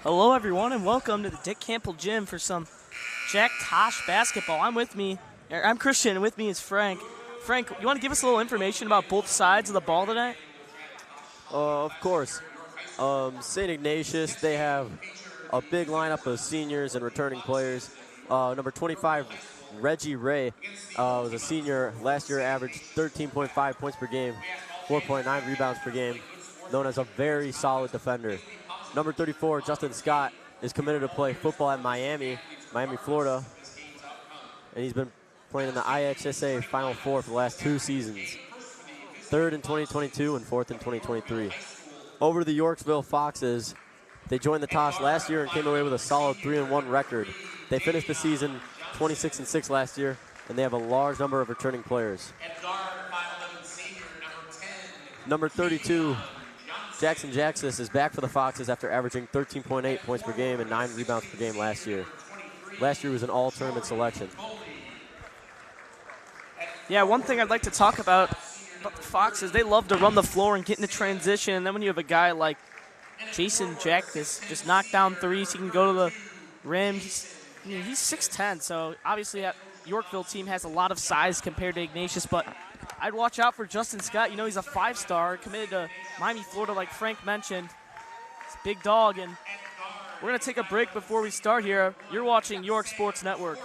Hello, everyone, and welcome to the Dick Campbell Gym for some Jack Tosh basketball. I'm Christian, and with me is Frank. Frank, you want to give us a little information about both sides of the ball tonight? Of course. St. Ignatius, they have a big lineup of seniors and returning players. Number 25, Reggie Ray, was a senior. Last year averaged 13.5 points per game, 4.9 rebounds per game, known as a very solid defender. Number 34, Justin Scott, is committed to play football at Miami, Florida, and he's been playing in the IHSA Final Four for the last 2 seasons. Third in 2022 and fourth in 2023. Over to the Yorkville Foxes. They joined the Tosh last year and came away with a solid 3-1 record. They finished the season 26-6 last year, and they have a large number of returning players. Number 32, Jackson Jaxis, is back for the Foxes after averaging 13.8 points per game and 9 rebounds per game last year. Last year was an all-tournament selection. Yeah, one thing I'd like to talk about the Foxes, they love to run the floor and get into transition. And then when you have a guy like Jason Jaxis, just knock down threes, he can go to the rim. He's 6'10", so obviously that Yorkville team has a lot of size compared to Ignatius, but I'd watch out for Justin Scott. You know, he's a 5-star, committed to Miami, Florida, like Frank mentioned. He's a big dog, and we're going to take a break before we start here. You're watching York Sports Network.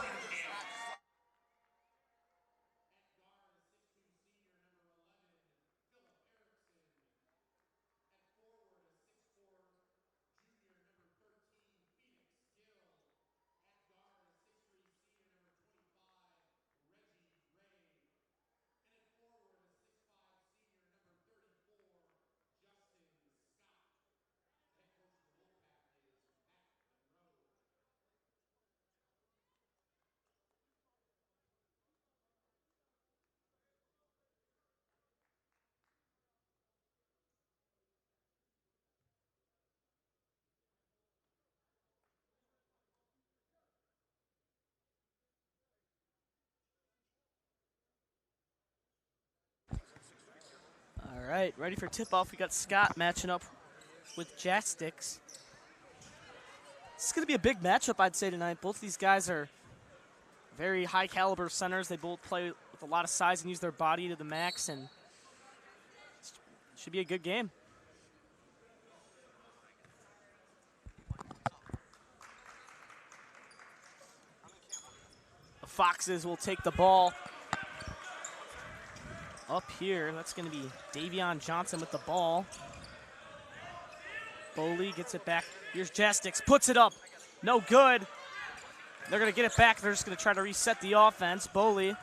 All right, ready for tip-off. We got Scott matching up with Jaxis. This is going to be a big matchup, I'd say, tonight. Both of these guys are very high-caliber centers. They both play with a lot of size and use their body to the max, and it should be a good game. The Foxes will take the ball up here. That's going to be Davion Johnson with the ball. Boley gets it back. Here's Jaxis, puts it up. No good. They're going to get it back. They're just going to try to reset the offense. Boley.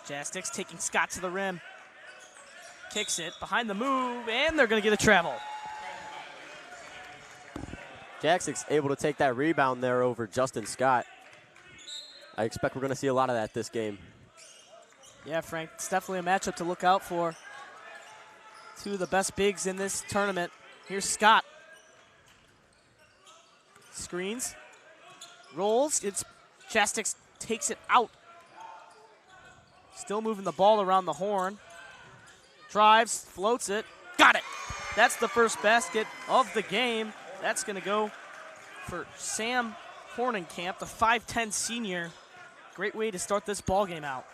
There's Jaxis taking Scott to the rim. Kicks it behind the move, and they're going to get a travel. Jaxis able to take that rebound there over Justin Scott. I expect we're going to see a lot of that this game. Yeah, Frank, it's definitely a matchup to look out for. 2 of the best bigs in this tournament. Here's Scott. Screens. Rolls. Jaxis takes it out. Still moving the ball around the horn. Drives, floats it. Got it. That's the first basket of the game. That's going to go for Sam Hornenkamp, the 5'10" senior. Great way to start this ball game out.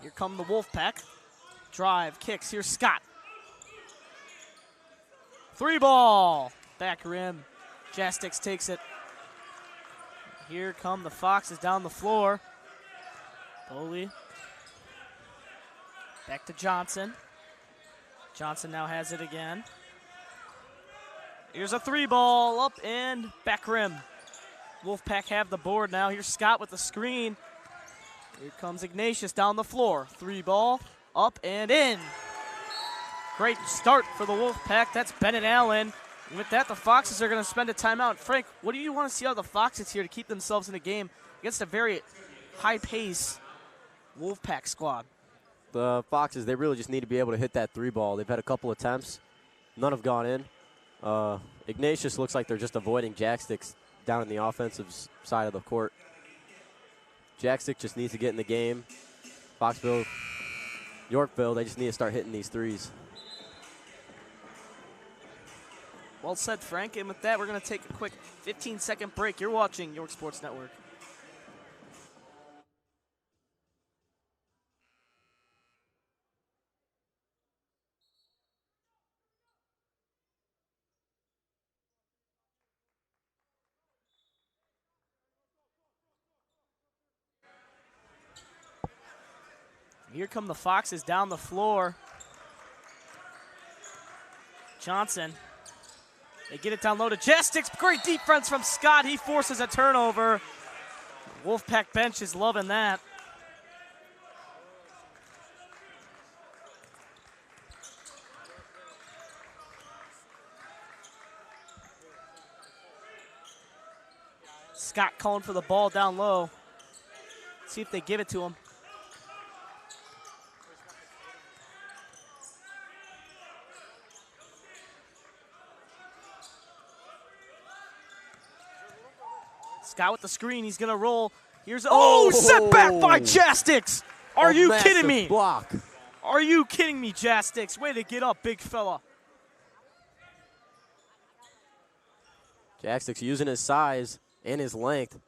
Here come the Wolfpack. Drive, kicks. Here's Scott. 3 ball. Back rim. Jaxis takes it. Here come the Foxes down the floor. Boley. Back to Johnson. Johnson now has it again. Here's a 3 ball up and back rim. Wolfpack have the board now. Here's Scott with the screen. Here comes Ignatius down the floor. 3 ball up and in. Great start for the Wolfpack. That's Bennett Allen. And with that, the Foxes are going to spend a timeout. Frank, what do you want to see out of the Foxes here to keep themselves in the game against a very high-pace Wolfpack squad? The Foxes, they really just need to be able to hit that 3 ball. They've had a couple attempts, None have gone in. Ignatius looks like they're just avoiding jacksticks down in the offensive side of the court. Jackstick just needs to get in the game. Foxville, Yorkville, they just need to start hitting these threes. Well said, Frank. And with that, we're going to take a quick 15-second break. You're watching York Sports Network. Here come the Foxes down the floor. Johnson. They get it down low to Jastics. Great defense from Scott. He forces a turnover. Wolfpack bench is loving that. Scott calling for the ball down low. See if they give it to him. Scott with the screen, he's gonna roll. Here's set back by Jastics. Are you kidding me? Block. Are you kidding me, Jastics? Way to get up, big fella. Jastics using his size and his length.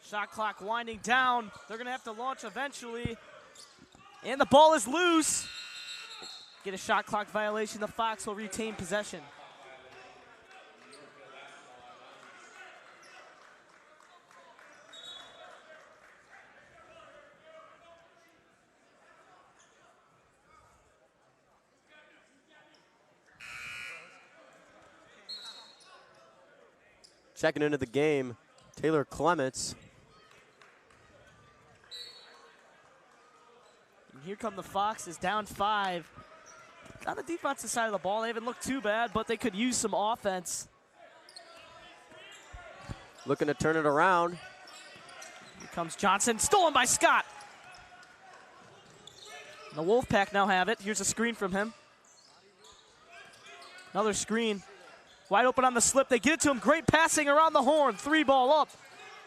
Shot clock winding down. They're gonna have to launch eventually. And the ball is loose. Get a shot clock violation. The Fox will retain possession. Checking into the game, Taylor Clements. And here come the Foxes, down 5. On the defensive side of the ball, they haven't looked too bad, but they could use some offense. Looking to turn it around. Here comes Johnson, stolen by Scott. And the Wolfpack now have it. Here's a screen from him. Another screen. Wide open on the slip. They get it to him. Great passing around the horn. 3-ball up.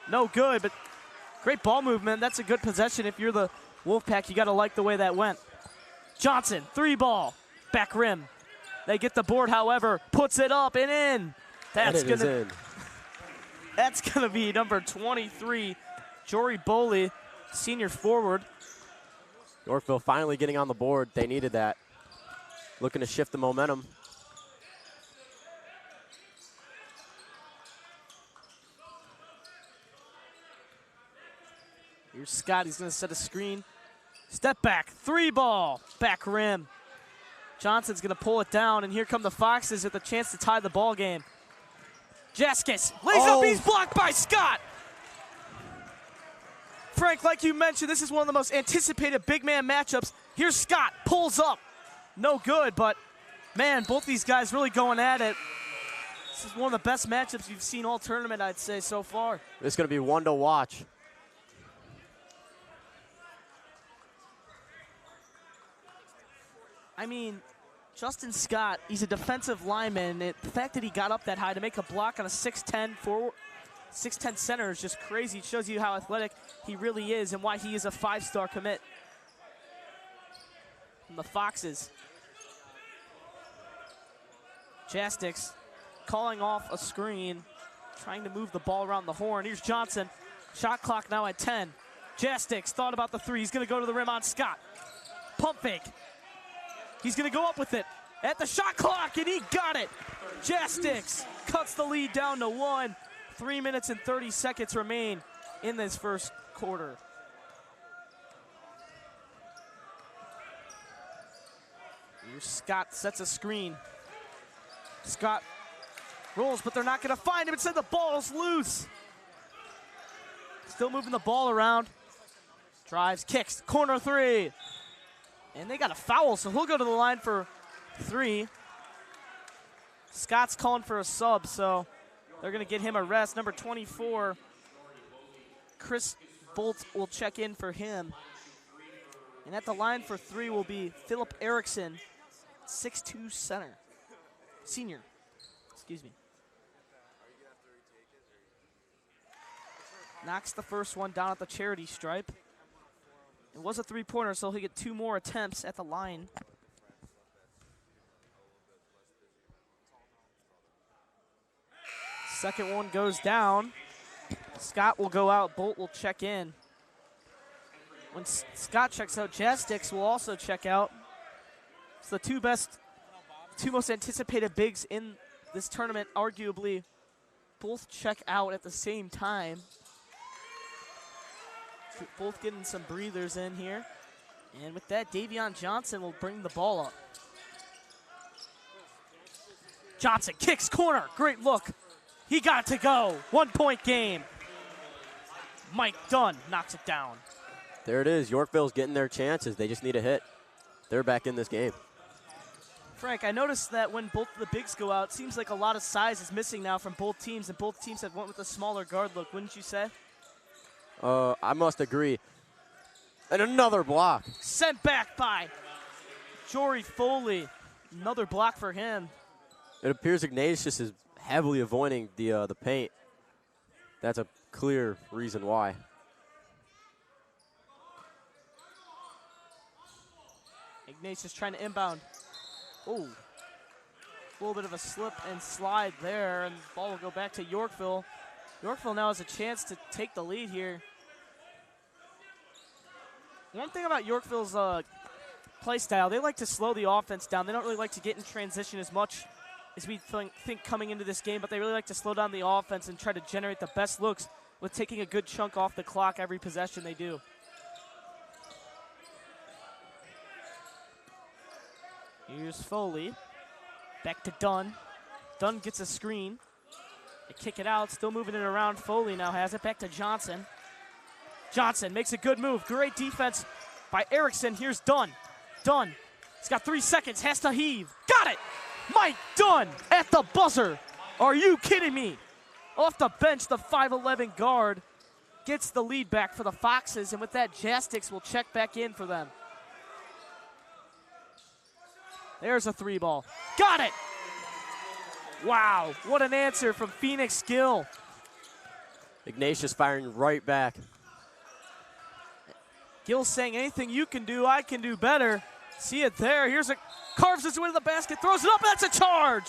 No good, but great ball movement. That's a good possession. If you're the Wolfpack, you got to like the way that went. Johnson, 3-ball. Back rim. They get the board, however. Puts it up and in. That's gonna be number 23, Jory Boley, senior forward. Yorkville finally getting on the board. They needed that. Looking to shift the momentum. Here's Scott, he's gonna set a screen. Step back, 3-ball, back rim. Johnson's gonna pull it down, and here come the Foxes with a chance to tie the ball game. Jaskis lays up, he's blocked by Scott. Frank, like you mentioned, this is one of the most anticipated big man matchups. Here's Scott, pulls up. No good, but man, both these guys really going at it. This is one of the best matchups you've seen all tournament, I'd say, so far. It's gonna be one to watch. I mean, Justin Scott, he's a defensive lineman. The fact that he got up that high to make a block on a 6'10 forward, 6'10 center is just crazy. It shows you how athletic he really is and why he is a 5-star commit. From the Foxes. Jastics calling off a screen, trying to move the ball around the horn. Here's Johnson. Shot clock now at 10. Jastics thought about the 3. He's going to go to the rim on Scott. Pump fake. He's gonna go up with it at the shot clock, and he got it. Jastics cuts the lead down to 1. 3 minutes and 30 seconds remain in this first quarter. Here's Scott, sets a screen. Scott rolls, but they're not gonna find him. Instead, the ball's loose. Still moving the ball around. Drives, kicks, corner 3. And they got a foul, so he'll go to the line for 3. Scott's calling for a sub, so they're going to get him a rest. Number 24, Chris Bolt will check in for him. And at the line for three will be Philip Erickson, 6'2" center. Senior, excuse me. Knocks the first one down at the charity stripe. It was a three-pointer, so he'll get 2 more attempts at the line. Second one goes down. Scott will go out, Bolt will check in. When Scott checks out, Jastix will also check out. It's the two most anticipated bigs in this tournament, arguably both check out at the same time. Both getting some breathers in here. And with that, Davion Johnson will bring the ball up. Johnson kicks corner, great look. He got it to go, 1-point game. Mike Dunn knocks it down. There it is, Yorkville's getting their chances. They just need a hit. They're back in this game. Frank, I noticed that when both of the bigs go out, it seems like a lot of size is missing now from both teams, and both teams have went with a smaller guard look, wouldn't you say? I must agree. And another block. Sent back by Jory Foley. Another block for him. It appears Ignatius is heavily avoiding the paint. That's a clear reason why. Ignatius trying to inbound. Oh, a little bit of a slip and slide there, and the ball will go back to Yorkville. Yorkville now has a chance to take the lead here. One thing about Yorkville's play style, they like to slow the offense down. They don't really like to get in transition as much as we think coming into this game, but they really like to slow down the offense and try to generate the best looks with taking a good chunk off the clock every possession they do. Here's Foley. Back to Dunn. Dunn gets a screen. They kick it out, still moving it around. Foley now has it. Back to Johnson. Johnson makes a good move. Great defense by Erickson. Here's Dunn. Dunn. He's got 3 seconds. Has to heave. Got it! Mike Dunn at the buzzer. Are you kidding me? Off the bench, the 5'11" guard gets the lead back for the Foxes, and with that, Jastix will check back in for them. There's a 3-ball. Got it! Wow, what an answer from Phoenix Gill. Ignatius firing right back. Gill saying, anything you can do, I can do better. See it there. Here's a carves his way to the basket, throws it up, and that's a charge.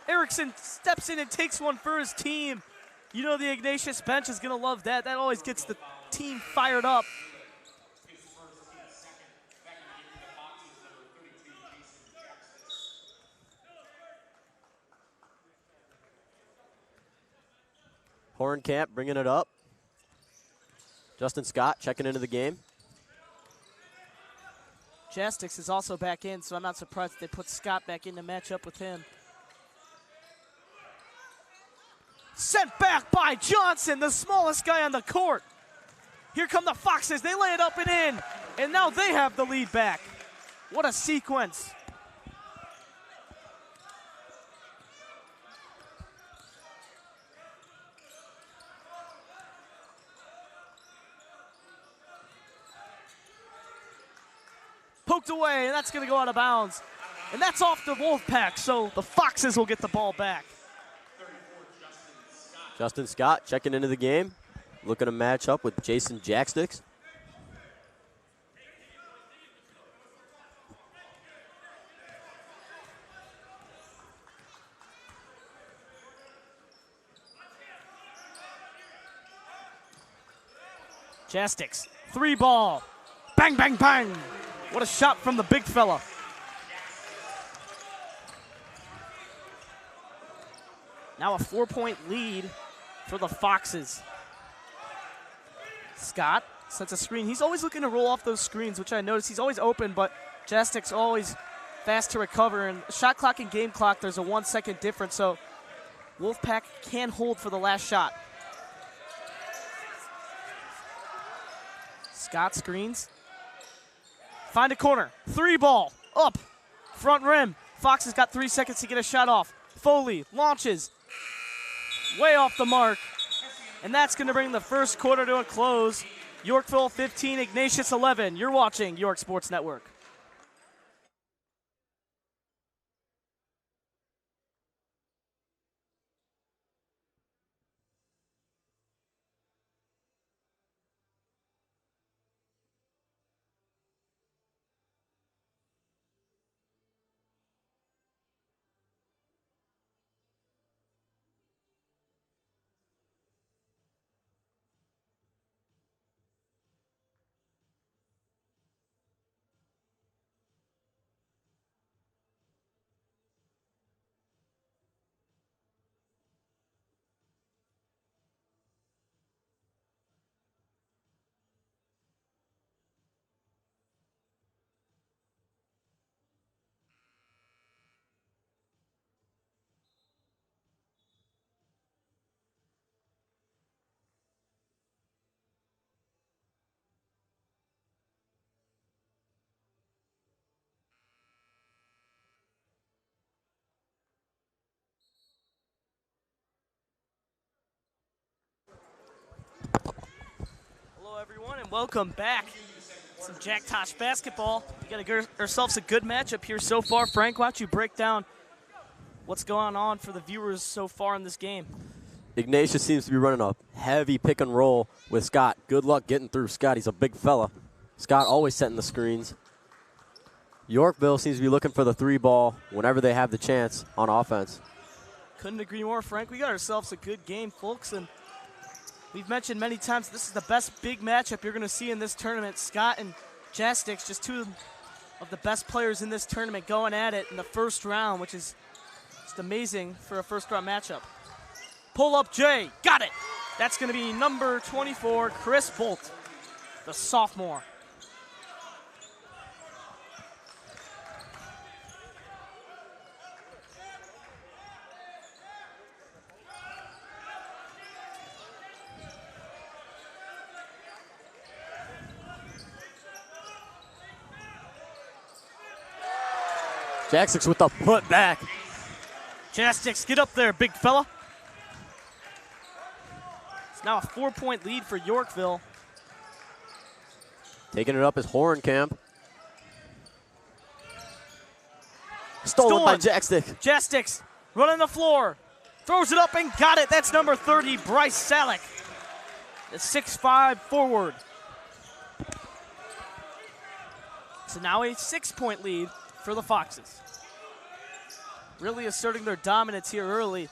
Erickson steps in and takes one for his team. You know the Ignatius bench is going to love that. That always gets the team fired up. Hornkamp bringing it up. Justin Scott checking into the game. Jastix is also back in, so I'm not surprised they put Scott back in to match up with him. Sent back by Johnson, the smallest guy on the court. Here come the Foxes. They lay it up and in, and now they have the lead back. What a sequence. Poked away, and that's going to go out of bounds. And that's off the Wolfpack, so the Foxes will get the ball back. Justin Scott checking into the game, looking to match up with Jason Jackstix. Jastix, 3-ball. Bang, bang, bang. What a shot from the big fella. Now a 4-point lead for the Foxes. Scott sets a screen. He's always looking to roll off those screens, which I notice. He's always open, but Jastix always fast to recover. And shot clock and game clock, there's a 1-second difference, so Wolfpack can hold for the last shot. Scott screens. Find a corner. 3-ball. Up. Front rim. Fox has got 3 seconds to get a shot off. Foley launches. Way off the mark. And that's going to bring the first quarter to a close. Yorkville 15, Ignatius 11. You're watching York Sports Network. Hello, everyone, and welcome back. Some Jack Tosh basketball. We got to get ourselves a good matchup here so far. Frank, why don't you break down what's going on for the viewers so far in this game? Ignatius seems to be running a heavy pick and roll with Scott. Good luck getting through Scott. He's a big fella. Scott always setting the screens. Yorkville seems to be looking for the three ball whenever they have the chance on offense. Couldn't agree more, Frank. We got ourselves a good game, folks, and we've mentioned many times this is the best big matchup you're going to see in this tournament. Scott and Jastix, just two of the best players in this tournament, going at it in the first round, which is just amazing for a first-round matchup. Pull up Jay, got it. That's going to be number 24, Chris Bolt, the sophomore. Jastix with the put back. Jastix, get up there, big fella. It's now a 4-point lead for Yorkville. Taking it up is Horenkamp. Stolen by Jastix. Jastix running the floor. Throws it up and got it. That's number 30, Bryce Salick. The 6'5" forward. So now a 6-point lead for the Foxes. Really asserting their dominance here early.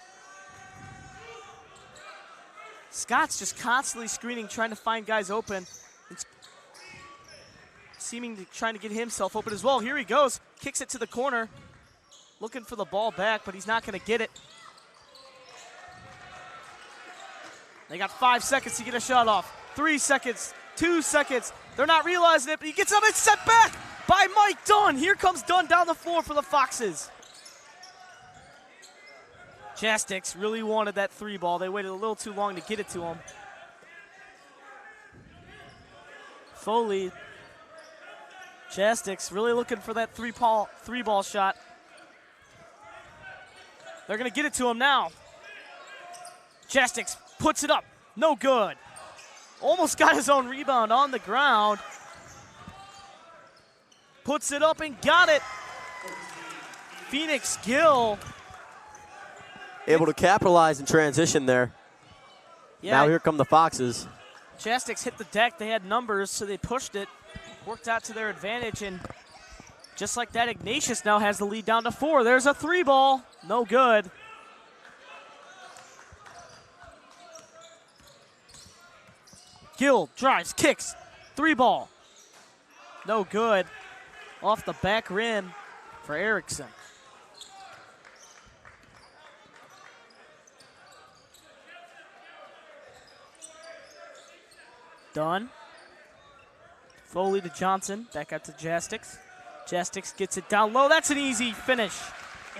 Scott's just constantly screening, trying to find guys open. It's seeming to trying to get himself open as well. Here he goes, kicks it to the corner. Looking for the ball back, but he's not going to get it. They got 5 seconds to get a shot off. 3 seconds, 2 seconds. They're not realizing it, but he gets up and set back by Mike Dunn. Here comes Dunn down the floor for the Foxes. Jastix really wanted that three ball. They waited a little too long to get it to him. Foley. Jastix really looking for that three ball shot. They're going to get it to him now. Jastix puts it up. No good. Almost got his own rebound on the ground. Puts it up and got it. Phoenix Gill. Able to capitalize in transition there. Yeah. Now here come the Foxes. Jastix hit the deck. They had numbers, so they pushed it. Worked out to their advantage, and just like that, Ignatius now has the lead down to 4. There's a three ball. No good. Gill drives, kicks, three ball. No good. Off the back rim for Erickson. Dunn. Foley to Johnson. Back out to Jastix. Jastix gets it down low. That's an easy finish.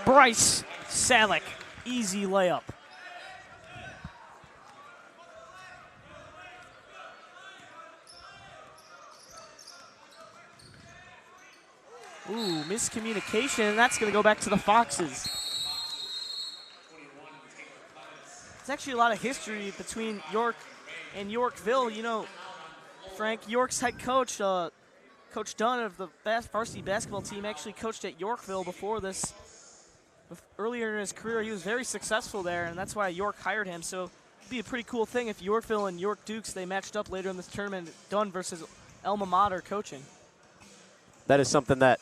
Bryce Salick. Easy layup. Ooh, miscommunication, and that's going to go back to the Foxes. There's actually a lot of history between York and Yorkville. You know, Frank, York's head coach, Coach Dunn of the varsity basketball team, actually coached at Yorkville before this. Earlier in his career, he was very successful there, and that's why York hired him. So it'd be a pretty cool thing if Yorkville and York Dukes, they matched up later in this tournament, Dunn versus alma mater coaching. That is something that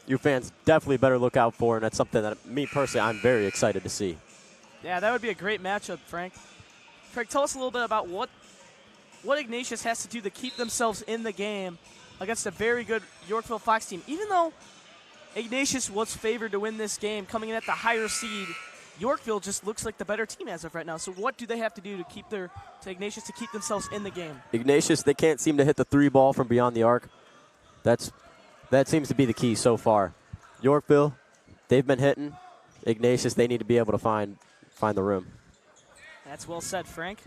you fans definitely better look out for, and that's something that me personally, I'm very excited to see. Yeah, that would be a great matchup, Frank. Frank, tell us a little bit about what Ignatius has to do to keep themselves in the game against a very good Yorkville Fox team. Even though Ignatius was favored to win this game, coming in at the higher seed, Yorkville just looks like the better team as of right now. So what do they have to do to Ignatius to keep themselves in the game? Ignatius, they can't seem to hit the 3 ball from beyond the arc. That seems to be the key so far. Yorkville, they've been hitting. Ignatius, they need to be able to find the room. That's well said, Frank.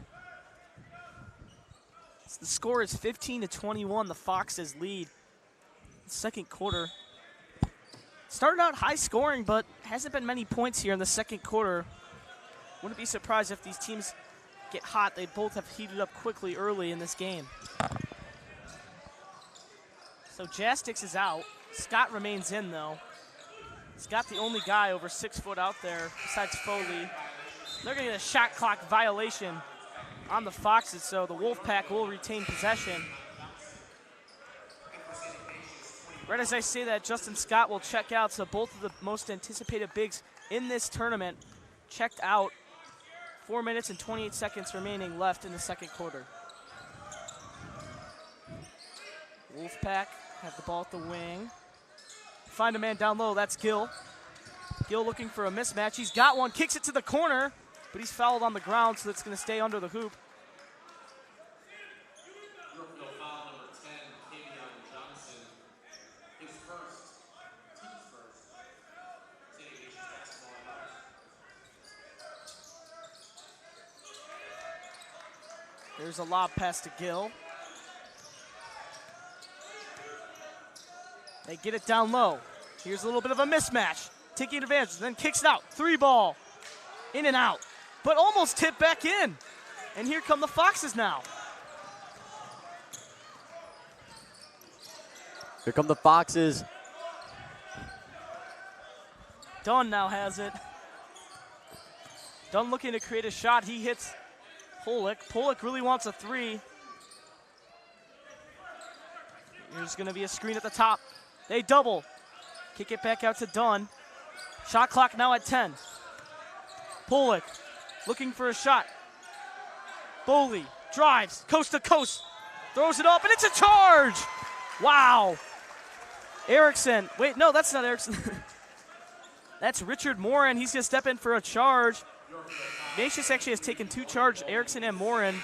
The score is 15-21, the Foxes lead. Second quarter. Started out high scoring, but hasn't been many points here in the second quarter. Wouldn't be surprised if these teams get hot. They both have heated up quickly early in this game. So Jastix is out. Scott remains in, though. Scott, the only guy over 6 foot out there besides Foley. They're going to get a shot clock violation on the Foxes, so the Wolfpack will retain possession. Right as I say that, Justin Scott will check out, so both of the most anticipated bigs in this tournament checked out. 4 minutes and 28 seconds remaining left in the second quarter. Wolfpack have the ball at the wing. Find a man down low, that's Gill. Gill looking for a mismatch. He's got one, kicks it to the corner, but he's fouled on the ground, so it's going to stay under the hoop. There's a lob pass to Gill. They get it down low. Here's a little bit of a mismatch. Taking advantage, then kicks it out. 3 ball. In and out. But almost tipped back in. And here come the Foxes now. Here come the Foxes. Dunn now has it. Dunn looking to create a shot. He hits Pollock. Pollock really wants a 3. There's going to be a screen at the top. They double. Kick it back out to Dunn. Shot clock now at 10. Pollock looking for a shot. Boley drives coast to coast. Throws it up, and it's a charge. Wow. Erickson. Wait, no, that's not Erickson. That's Richard Morin. He's going to step in for a charge. Ignatius actually has taken 2 charges, Erickson and Morin.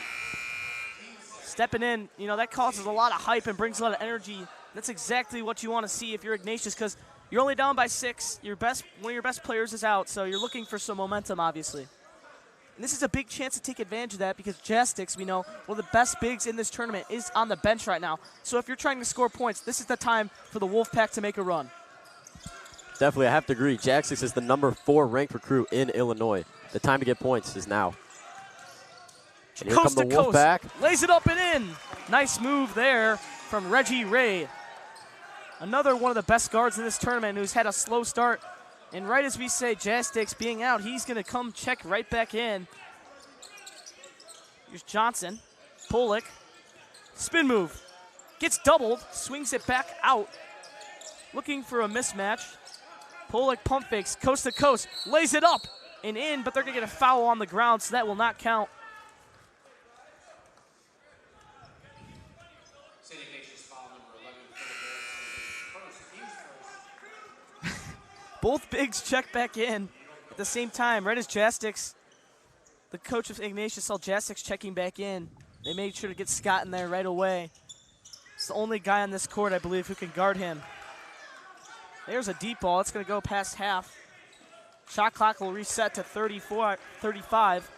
Stepping in, that causes a lot of hype and brings a lot of energy. That's exactly what you want to see if you're Ignatius, because you're only down by 6. One of your best players is out, so you're looking for some momentum, obviously. And this is a big chance to take advantage of that because Jastix, we know, one of the best bigs in this tournament is on the bench right now. So if you're trying to score points, this is the time for the Wolfpack to make a run. Definitely, I have to agree. Jastix is the number 4 ranked recruit in Illinois. The time to get points is now. And here come the Wolfpack. Lays it up and in. Nice move there from Reggie Ray. Another one of the best guards in this tournament who's had a slow start. And right as we say Jastix being out, he's going to come check right back in. Here's Johnson. Pollock. Spin move. Gets doubled. Swings it back out. Looking for a mismatch. Pollock pump fakes coast to coast. Lays it up and in, but they're going to get a foul on the ground, so that will not count. Both bigs check back in at the same time, right as Jastix, the coach of Ignatius, saw Jastix checking back in. They made sure to get Scott in there right away. It's the only guy on this court, I believe, who can guard him. There's a deep ball. It's going to go past half. Shot clock will reset to 35.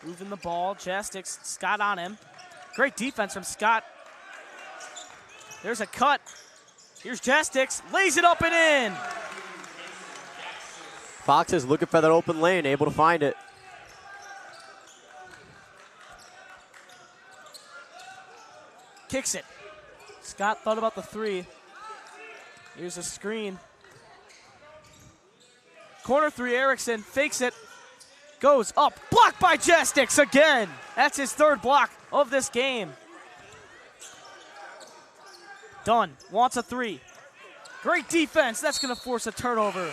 Moving the ball. Jastix, Scott on him. Great defense from Scott. There's a cut. Here's Jastix. Lays it up and in. Fox is looking for that open lane, able to find it. Kicks it. Scott thought about the three. Here's a screen. Corner three, Erickson fakes it. Goes up, blocked by Jastix again. That's his third block of this game. Dunn wants a three. Great defense, that's gonna force a turnover.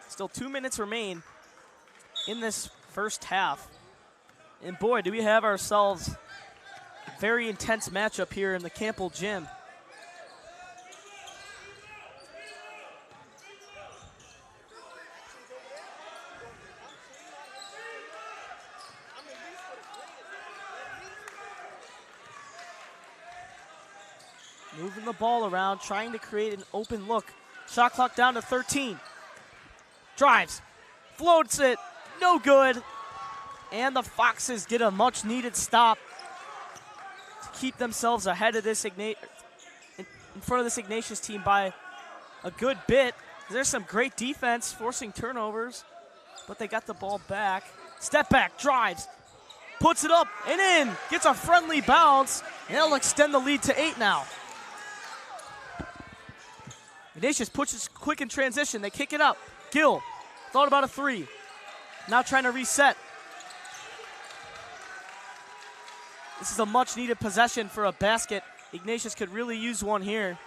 Still 2 minutes remain in this first half. And boy, do we have ourselves a very intense matchup here in the Campbell Gym. Moving the ball around, trying to create an open look. Shot clock down to 13. Drives, floats it, no good. And the Foxes get a much needed stop to keep themselves ahead of this in front of this Ignatius team by a good bit. There's some great defense forcing turnovers, but they got the ball back. Step back, drives, puts it up and in, gets a friendly bounce, and it'll extend the lead to 8 now. Ignatius pushes quick in transition, they kick it up. Gill thought about a three, now trying to reset. This is a much needed possession for a basket. Ignatius could really use one here.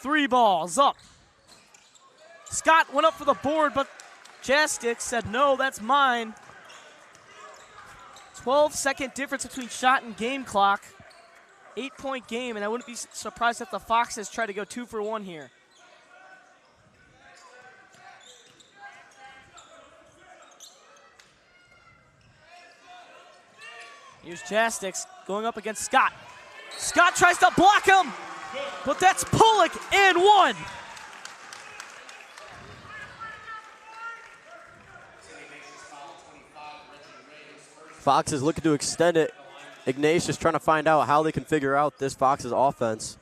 3 balls up. Scott went up for the board, but Jastix said, no, that's mine. 12-second difference between shot and game clock. 8-point game, and I wouldn't be surprised if the Foxes try to go 2 for 1 here. Here's Jastix going up against Scott. Scott tries to block him, but that's Pullock and 1. Foxes looking to extend it. Ignatius trying to find out how they can figure out this Foxes offense.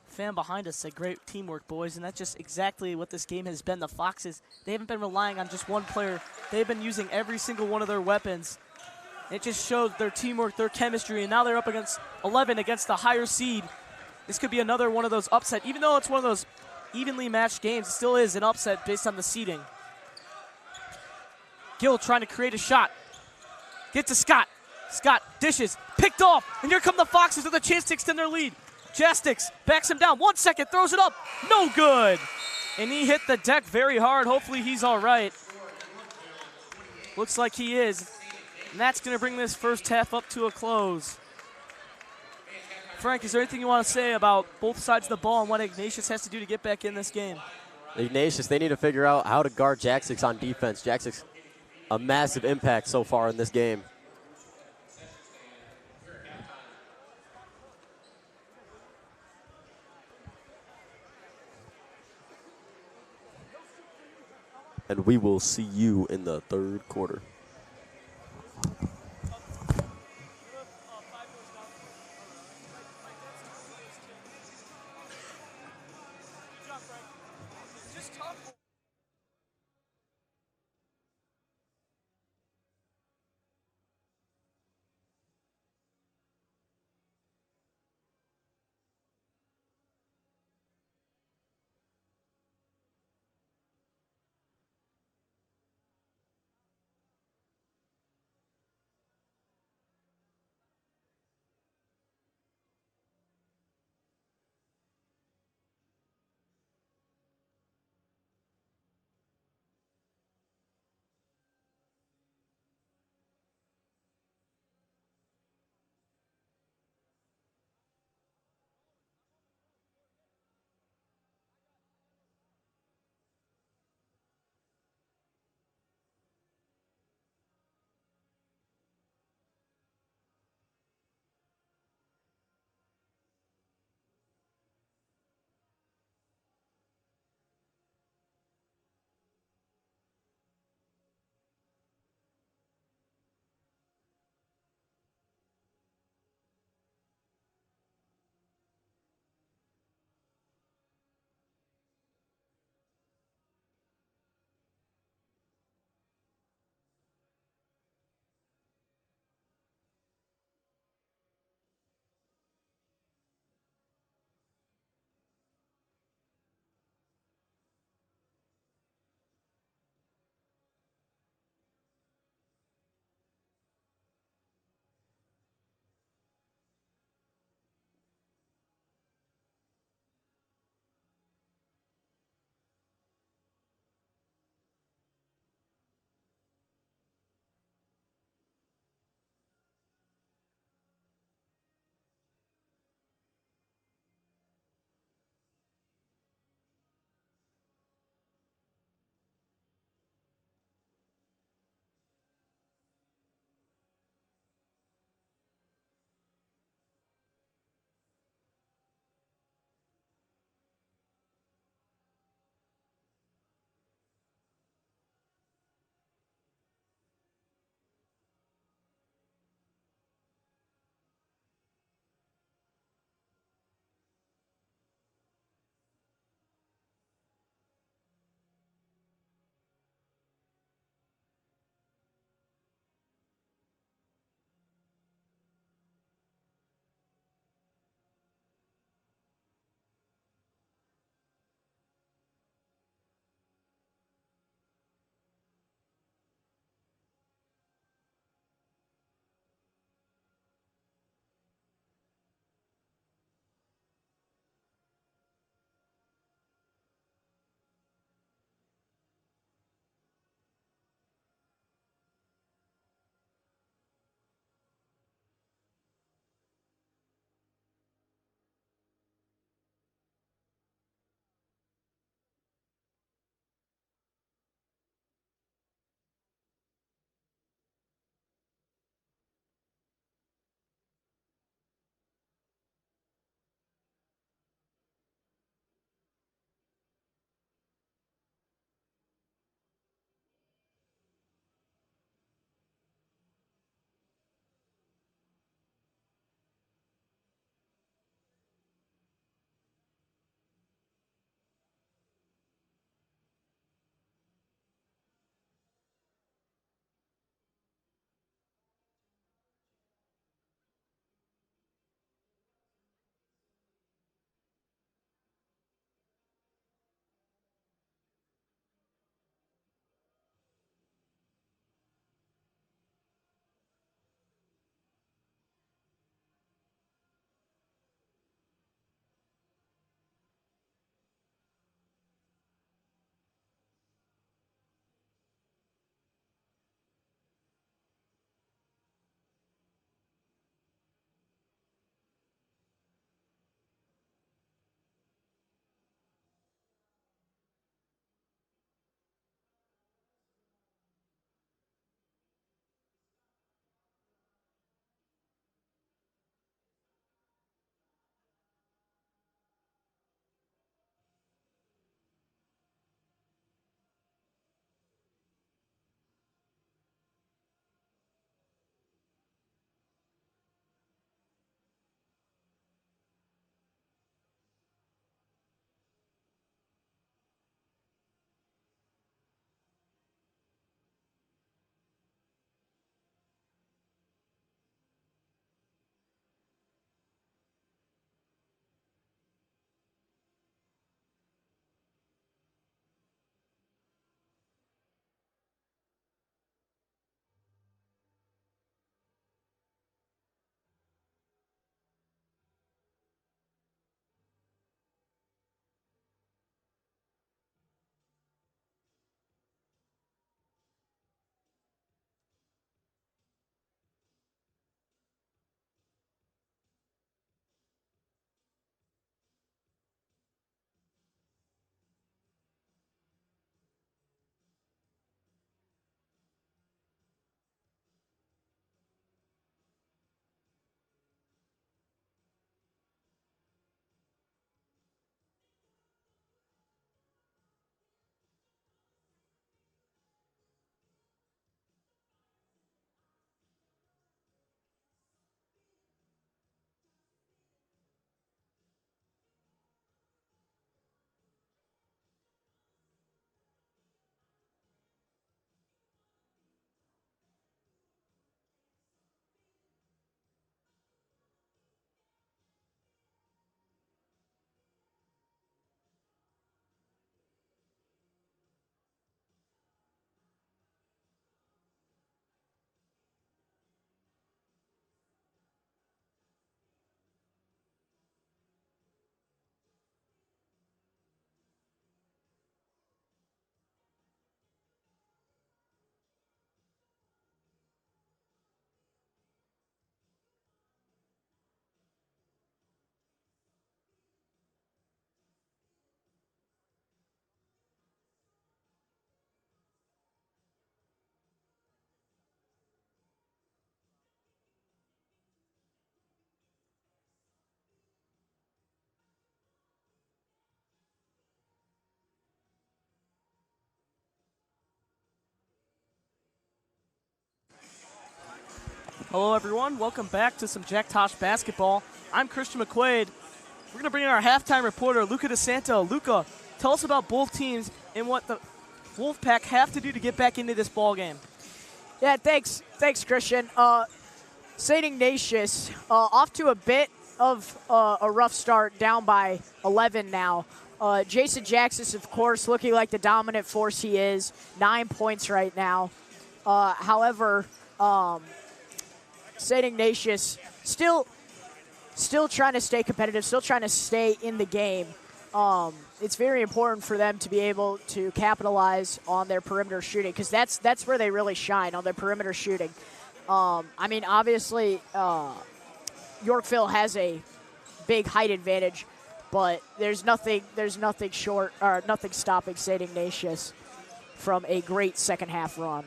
Fan behind us said, great teamwork, boys, and that's just exactly what this game has been. The Foxes, they haven't been relying on just one player. They've been using every single one of their weapons. It just showed their teamwork, their chemistry, and now they're up against 11 against the higher seed. This could be another one of those upset. Even though it's one of those evenly matched games, it still is an upset based on the seeding. Gill trying to create a shot. Get to Scott. Scott dishes, picked off, and here come the Foxes with a chance to extend their lead. Jastix backs him down, 1 second, throws it up, no good. And he hit the deck very hard. Hopefully he's all right. Looks like he is. And that's gonna bring this first half up to a close. Frank, is there anything you want to say about both sides of the ball and what Ignatius has to do to get back in this game? Ignatius, they need to figure out how to guard Jastix on defense. Jastix, a massive impact so far in this game. And we will see you in the third quarter. Hello, everyone. Welcome back to some Jack Tosh basketball. I'm Christian McQuaid. We're going to bring in our halftime reporter, Luca DeSanto. Luca, tell us about both teams and what the Wolfpack have to do to get back into this ball game. Yeah, thanks, Christian. St. Ignatius off to a bit of a rough start, down by 11 now. Jason Jackson, of course, looking like the dominant force he is, 9 points right now. However, St. Ignatius still trying to stay competitive, still trying to stay in the game. It's very important for them to be able to capitalize on their perimeter shooting, because that's where they really shine, on their perimeter shooting. I mean, obviously, Yorkville has a big height advantage, but there's nothing stopping St. Ignatius from a great second half run.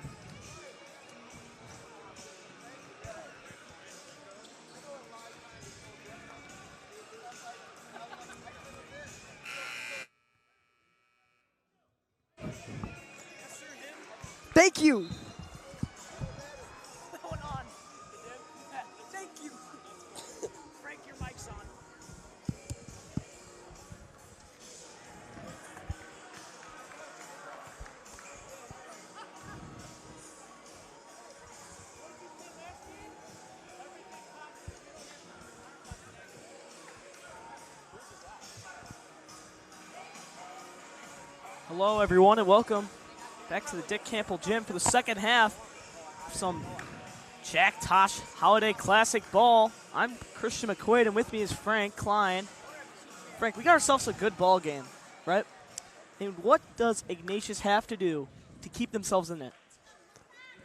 Thank you. Thank you. Frank, your mic's on. Hello, everyone, and welcome back to the Dick Campbell Gym for the second half of some Jack Tosh Holiday Classic ball. I'm Christian McQuaid, and with me is Frank Klein. Frank, we got ourselves a good ball game, right? And what does Ignatius have to do to keep themselves in it?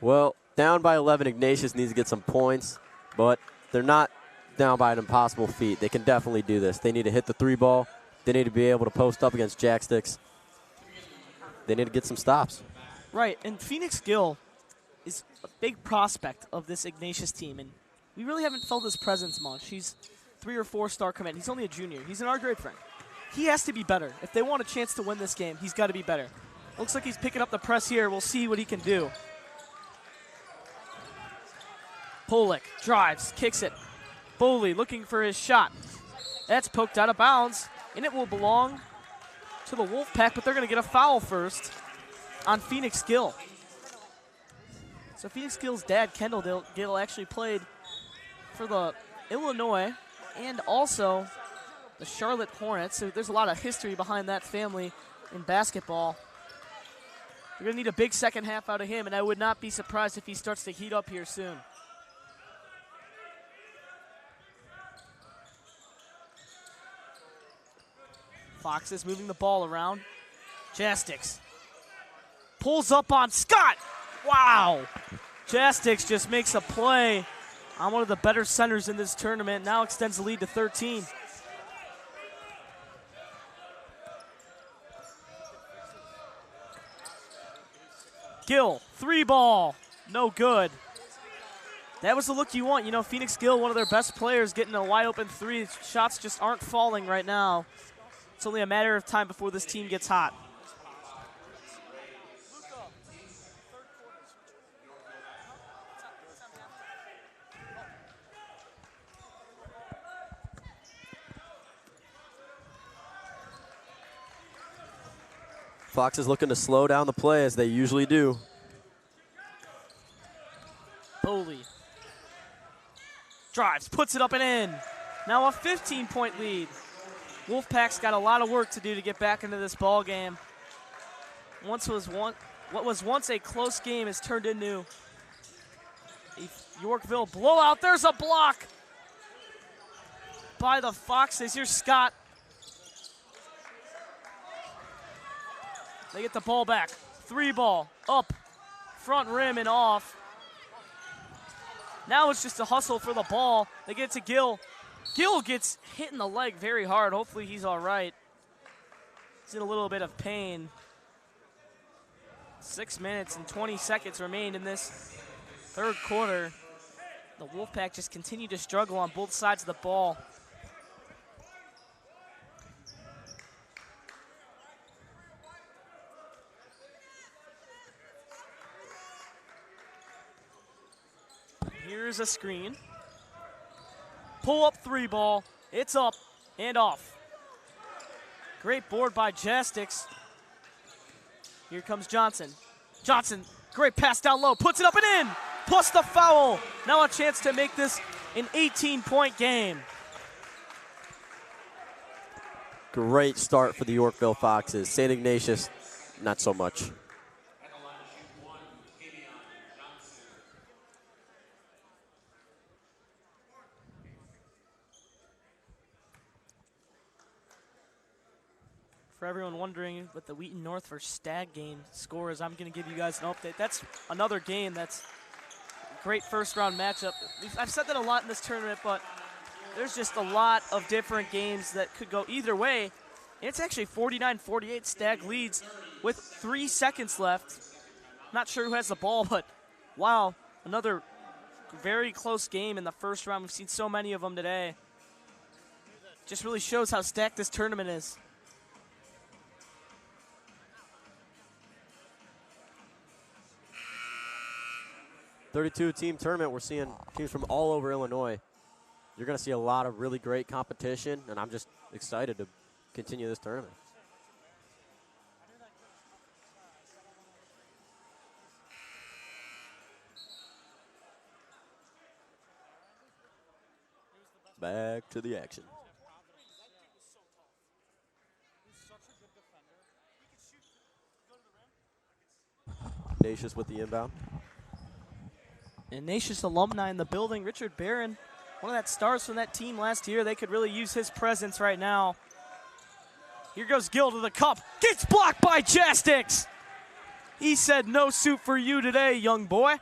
Well, down by 11, Ignatius needs to get some points, but they're not down by an impossible feat. They can definitely do this. They need to hit the three ball. They need to be able to post up against jacksticks. They need to get some stops. Right, and Phoenix Gill is a big prospect of this Ignatius team, and we really haven't felt his presence much. He's 3 or 4 star commit. He's only a junior. He's an our grade friend. He has to be better. If they want a chance to win this game, he's got to be better. Looks like he's picking up the press here. We'll see what he can do. Polek drives, kicks it. Boley looking for his shot. That's poked out of bounds, and it will belong to the Wolfpack, but they're going to get a foul first on Phoenix Gill. So Phoenix Gill's dad, Kendall Gill, actually played for the Illinois and also the Charlotte Hornets. So there's a lot of history behind that family in basketball. They're going to need a big second half out of him, and I would not be surprised if he starts to heat up here soon. Fox is moving the ball around. Jastix pulls up on Scott. Wow. Jastix just makes a play on one of the better centers in this tournament. Now extends the lead to 13. Gill, 3 ball. No good. That was the look you want. You know, Phoenix Gill, one of their best players, getting a wide open 3. Shots just aren't falling right now. It's only a matter of time before this team gets hot. Fox is looking to slow down the play, as they usually do. Boley drives, puts it up and in. Now a 15-point lead. Wolfpack's got a lot of work to do to get back into this ball game. What was once a close game has turned into a Yorkville blowout. There's a block by the Foxes. Here's Scott. They get the ball back. 3 ball, up, front rim and off. Now it's just a hustle for the ball. They get it to Gill. Gill gets hit in the leg very hard. Hopefully he's all right. He's in a little bit of pain. 6 minutes and 20 seconds remain in this third quarter. The Wolfpack just continue to struggle on both sides of the ball. Here's a screen. Pull up 3 ball. It's up and off. Great board by Jastix. Here comes Johnson. Johnson, great pass down low, puts it up and in, plus the foul. Now a chance to make this an 18-point game. Great start for the Yorkville Foxes. St. Ignatius, not so much. For everyone wondering what the Wheaton North versus Stag game score is, I'm going to give you guys an update. That's another game that's a great first-round matchup. I've said that a lot in this tournament, but there's just a lot of different games that could go either way. It's actually 49-48. Stag leads with 3 seconds left. Not sure who has the ball, but wow, another very close game in the first round. We've seen so many of them today. Just really shows how stacked this tournament is. 32-team tournament. We're seeing teams from all over Illinois. You're going to see a lot of really great competition, and I'm just excited to continue this tournament. Back to the action. Ignatius with the inbound. Ignatius alumni in the building. Richard Barron, one of that stars from that team last year. They could really use his presence right now. Here goes Gill to the cup. Gets blocked by Jastix. He said, no suit for you today, young boy.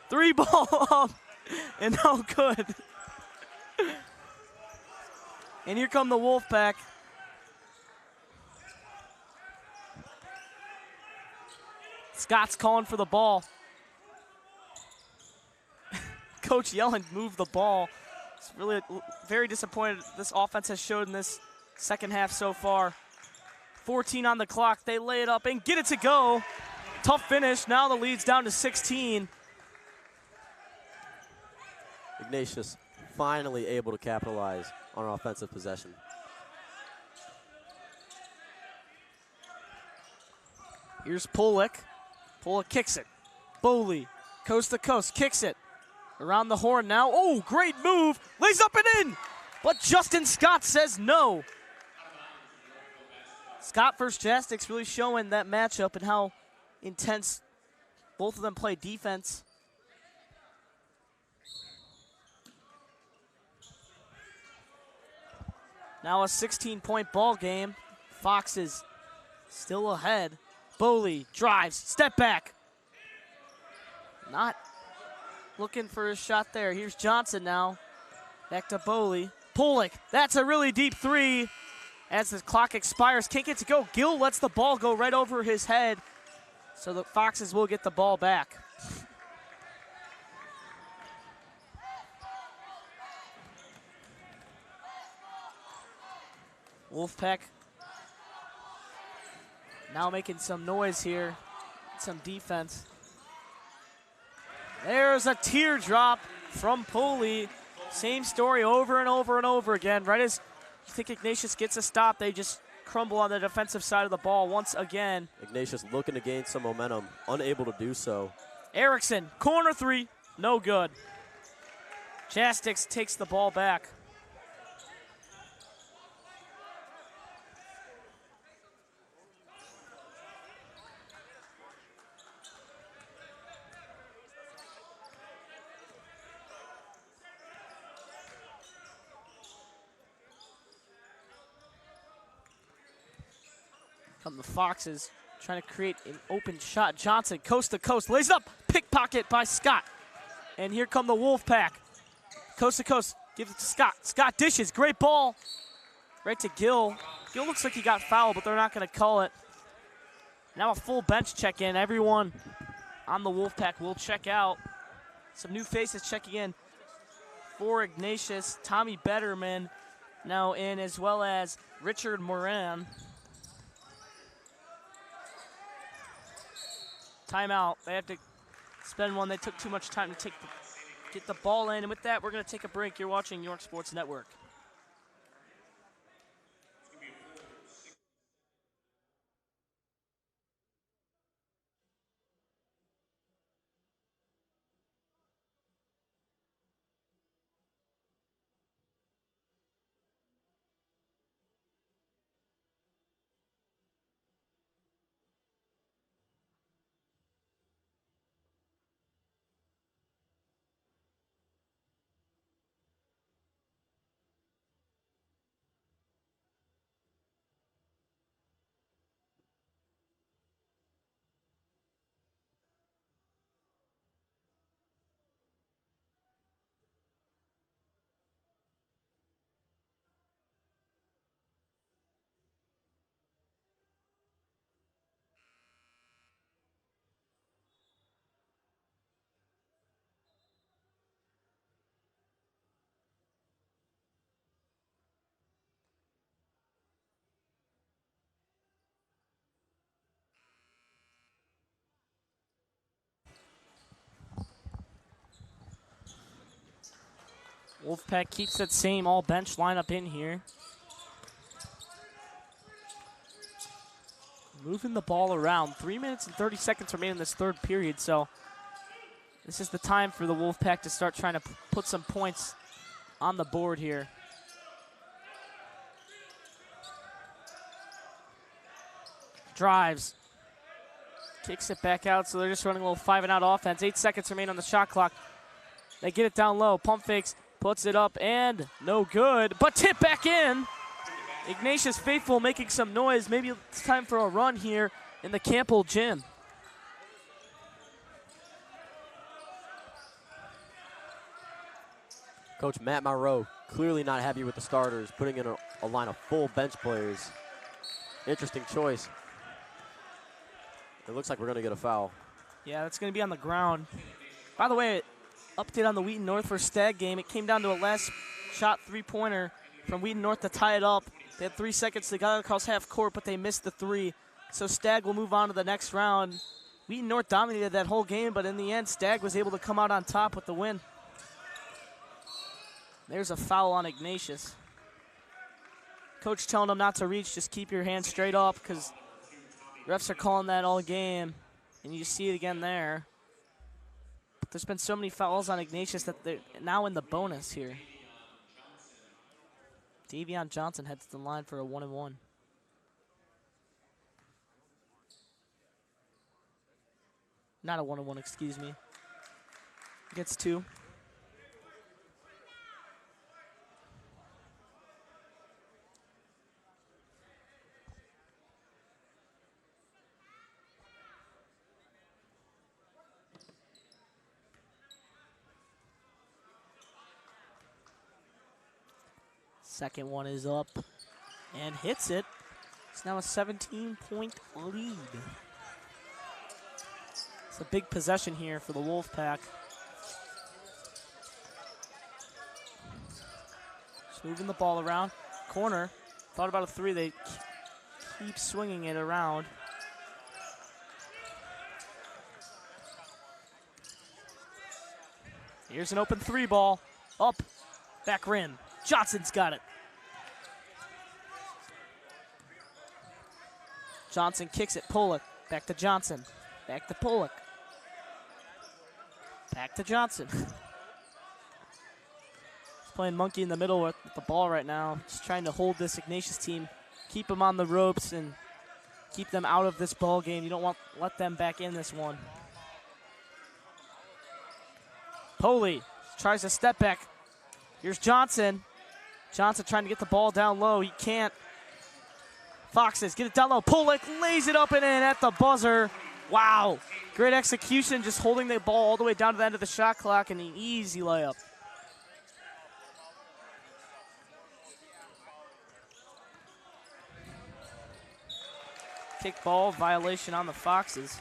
3 ball up and no good. And here come the Wolfpack. Scott's calling for the ball. Coach yelling, move the ball. It's really very disappointed this offense has showed in this second half so far. 14 on the clock. They lay it up and get it to go. Tough finish. Now the lead's down to 16. Ignatius finally able to capitalize on an offensive possession. Here's Pollock. Pollock kicks it. Bowley, coast to coast, kicks it. Around the horn now. Oh, great move. Lays up and in. But Justin Scott says no. Scott versus Jastix really showing that matchup and how intense both of them play defense. Now a 16-point ball game. Foxes still ahead. Bowley drives, step back. Not looking for a shot there. Here's Johnson now. Back to Bowley. Pollock, that's a really deep 3. As the clock expires, can't get to go. Gill lets the ball go right over his head. So the Foxes will get the ball back. Wolfpack now making some noise here. Some defense. There's a teardrop from Pooley. Same story over and over and over again. Right as you think Ignatius gets a stop, they just crumble on the defensive side of the ball once again. Ignatius looking to gain some momentum, unable to do so. Erickson, corner 3, no good. Jastix takes the ball back. Come the Foxes, trying to create an open shot. Johnson, coast to coast, lays it up, pickpocket by Scott. And here come the Wolfpack. Coast to coast, gives it to Scott. Scott dishes, great ball. Right to Gill. Gill looks like he got fouled, but they're not gonna call it. Now a full bench check in. Everyone on the Wolfpack will check out. Some new faces checking in for Ignatius. Tommy Betterman now in, as well as Richard Moran. Timeout. They have to spend one. They took too much time to take the get the ball in. And with that, we're going to take a break. You're watching York Sports Network. Wolfpack keeps that same all-bench lineup in here. Moving the ball around. 3 minutes and 30 seconds remain in this third period, so this is the time for the Wolfpack to start trying to put some points on the board here. Drives. Kicks it back out, so they're just running a little 5-and-out offense. 8 seconds remain on the shot clock. They get it down low. Pump fakes, puts it up, and no good, but tip back in. Ignatius faithful making some noise. Maybe it's time for a run here in the Campbell gym. Coach Matt Monroe clearly not happy with the starters, putting in a line of full bench players. Interesting choice. It looks like we're going to get a foul. Yeah, that's going to be on the ground. By the way, update on the Wheaton North versus Stag game. It came down to a last shot three-pointer from Wheaton North to tie it up. They had 3 seconds. They got across half court, but they missed the three. So Stag will move on to the next round. Wheaton North dominated that whole game, but in the end, Stag was able to come out on top with the win. There's a foul on Ignatius. Coach telling him not to reach, just keep your hands straight up, because refs are calling that all game, and you see it again there. But there's been so many fouls on Ignatius that they're now in the bonus here. Davion Johnson heads to the line for a 1-and-1. Not a 1-and-1, excuse me. Gets 2. Second one is up and hits it. It's now a 17-point lead. It's a big possession here for the Wolfpack. Just moving the ball around. Corner. Thought about a three. They keep swinging it around. Here's an open three ball. Up. Back rim. Johnson's got it. Johnson kicks it. Pollock. Back to Johnson. Back to Pollock. Back to Johnson. He's playing monkey in the middle with the ball right now. Just trying to hold this Ignatius team, keep them on the ropes, and keep them out of this ball game. You don't want to let them back in this one. Poley tries to step back. Here's Johnson. Johnson trying to get the ball down low. He can't. Foxes get it down low. Pollock lays it up and in at the buzzer. Wow. Great execution, just holding the ball all the way down to the end of the shot clock and an easy layup. Kick ball violation on the Foxes.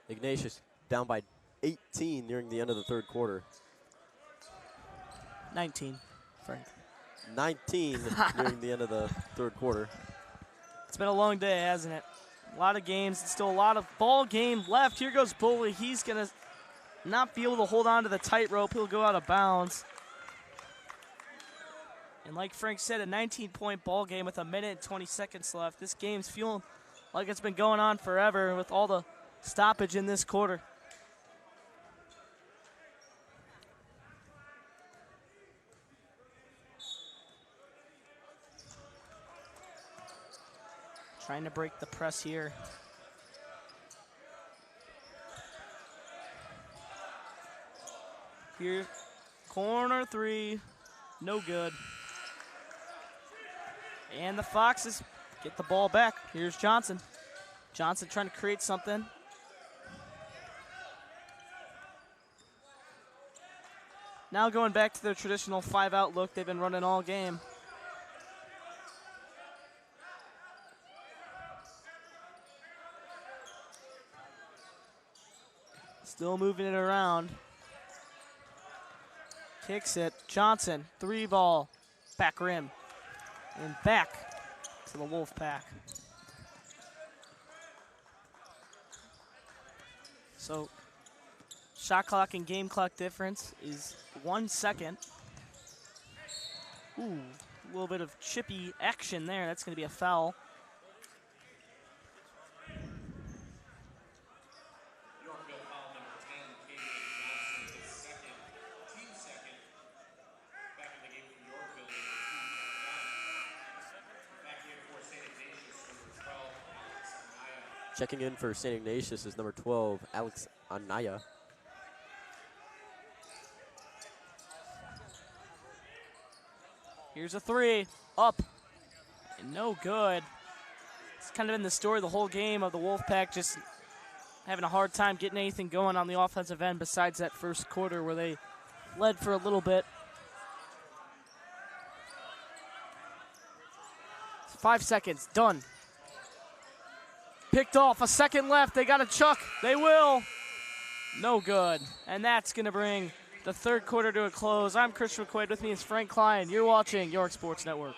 Ignatius down by 18 nearing the end of the third quarter. 19, Frank. 19 nearing the end of the third quarter. It's been a long day, hasn't it? A lot of games, still a lot of ball game left. Here goes Bully. He's going to not be able to hold on to the tightrope. He'll go out of bounds. And like Frank said, a 19-point ball game with 1 minute and 20 seconds left. This game's feeling like it's been going on forever with all the stoppage in this quarter. Trying to break the press here. Here, corner three, no good. And the Foxes get the ball back. Here's Johnson. Johnson trying to create something. Now going back to their traditional 5-out look they've been running all game. Still moving it around. Kicks it. Johnson, 3-ball, back rim. And back to the Wolfpack. So, shot clock and game clock difference is 1 second. Ooh, a little bit of chippy action there. That's going to be a foul. Yorkville foul number 10, Johnson, his second, team second. Back in the game from Yorkville, back here for St. Ignatius, number 12, Alex Anaya. Checking in for St. Ignatius is number 12, Alex Anaya. Here's a 3, up, and no good. It's kind of been the story the whole game of the Wolfpack, just having a hard time getting anything going on the offensive end besides that first quarter where they led for a little bit. 5 seconds, done. Picked off, a second left, they got a chuck, they will. No good, and that's gonna bring the third quarter to a close. I'm Chris McQuaid, with me is Frank Klein. You're watching York Sports Network.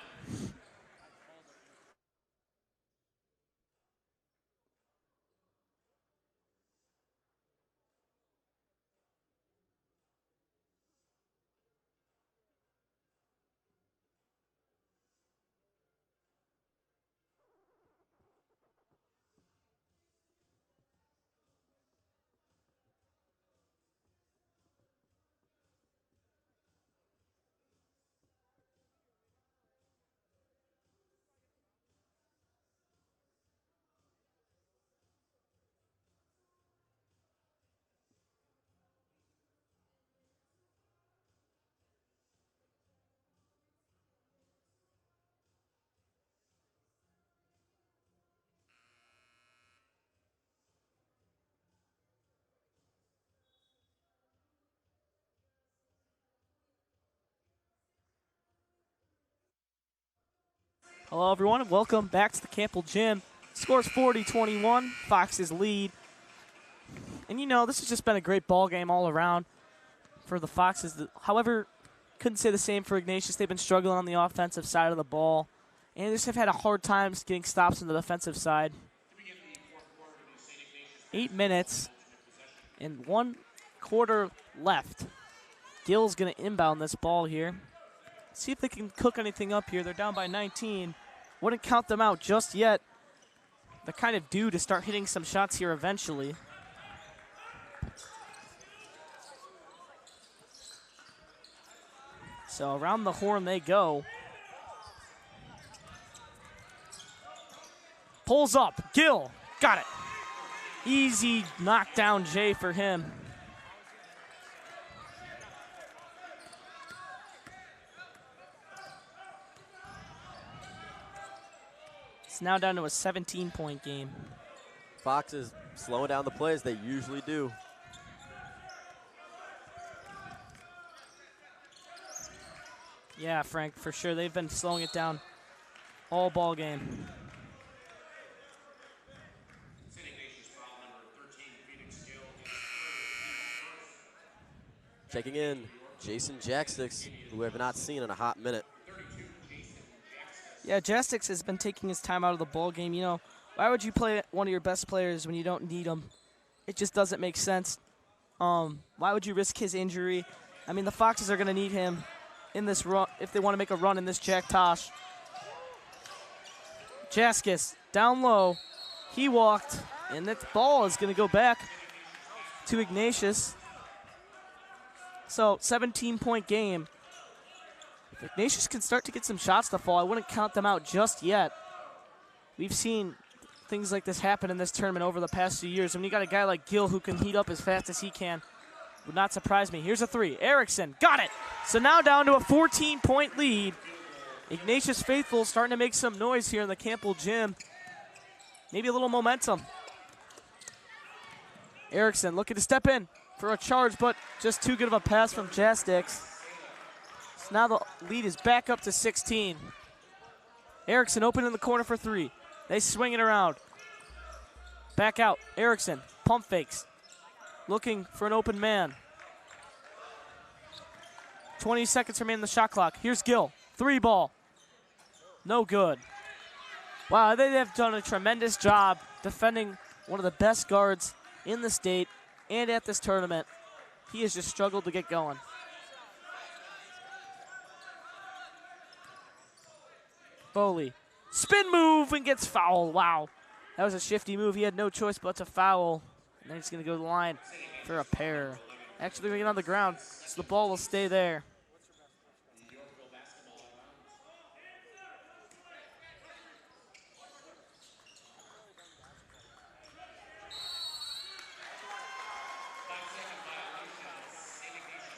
Hello, everyone, and welcome back to the Campbell Gym. Scores 40-21, Foxes lead. And you know, this has just been a great ball game all around for the Foxes. However, couldn't say the same for Ignatius. They've been struggling on the offensive side of the ball, and they just have had a hard time getting stops on the defensive side. 8 minutes and 1 quarter left. Gill's going to inbound this ball here. See if they can cook anything up here. They're down by 19. Wouldn't count them out just yet. They're kind of due to start hitting some shots here eventually. So around the horn they go. Pulls up. Gill. Got it. Easy knockdown J for him. It's now down to a 17-point game. Foxes slowing down the plays, they usually do. Yeah, Frank, for sure. They've been slowing it down all ball game. St. Ignatius foul number 13, Phoenix Gill. Checking in Jason Jacksticks, who we have not seen in a hot minute. Yeah, Jastix has been taking his time out of the ball game. You know, why would you play one of your best players when you don't need him? It just doesn't make sense. Why would you risk his injury? I mean, the Foxes are going to need him in this run if they want to make a run in this Jack Tosh. Jaskis down low. He walked, and that ball is going to go back to Ignatius. So, 17-point game. If Ignatius can start to get some shots to fall, I wouldn't count them out just yet. We've seen things like this happen in this tournament over the past few years. When you got a guy like Gill who can heat up as fast as he can, would not surprise me. Here's a three. Erickson got it. So now down to a 14-point lead. Ignatius faithful starting to make some noise here in the Campbell gym. Maybe a little momentum. Erickson looking to step in for a charge, but just too good of a pass from Jastix. So now the lead is back up to 16. Erickson open in the corner for three. They swing it around. Back out. Erickson, pump fakes. Looking for an open man. 20 seconds remain in the shot clock. Here's Gill. Three ball. No good. Wow, they have done a tremendous job defending one of the best guards in the state and at this tournament. He has just struggled to get going. Foley. Spin move and gets fouled. Wow. That was a shifty move. He had no choice but to foul. And then he's going to go to the line for a pair. Actually, they're going to get on the ground, so the ball will stay there.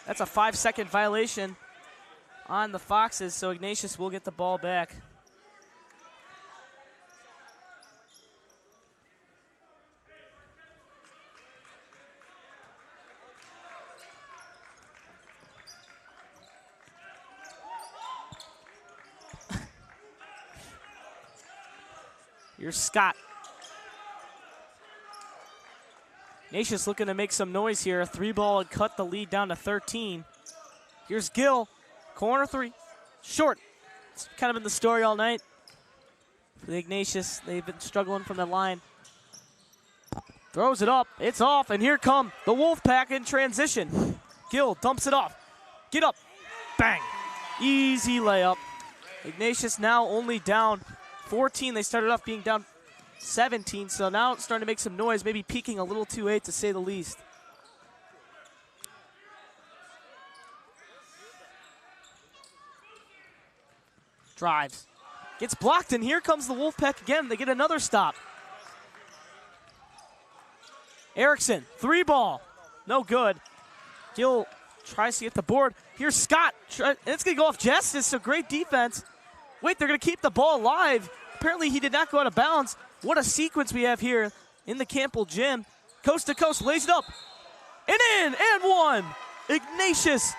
That's a 5-second violation on the Foxes, so Ignatius will get the ball back. Here's Scott. Ignatius looking to make some noise here. A three ball and cut the lead down to 13. Here's Gill. Corner three. Short. It's kind of been the story all night for the Ignatius. They've been struggling from the line. Throws it up. It's off. And here come the Wolfpack in transition. Gill dumps it off. Get up. Bang. Easy layup. Ignatius now only down 14. They started off being down 17, so now it's starting to make some noise, maybe peaking a little too late to say the least. Drives. Gets blocked, and here comes the Wolfpack again. They get another stop. Erickson, three ball. No good. Gill tries to get the board. Here's Scott, and it's going to go off Justice, so great defense. Wait, they're going to keep the ball alive. Apparently he did not go out of bounds. What a sequence we have here in the Campbell gym. Coast to coast, lays it up. And in, and one. Ignatius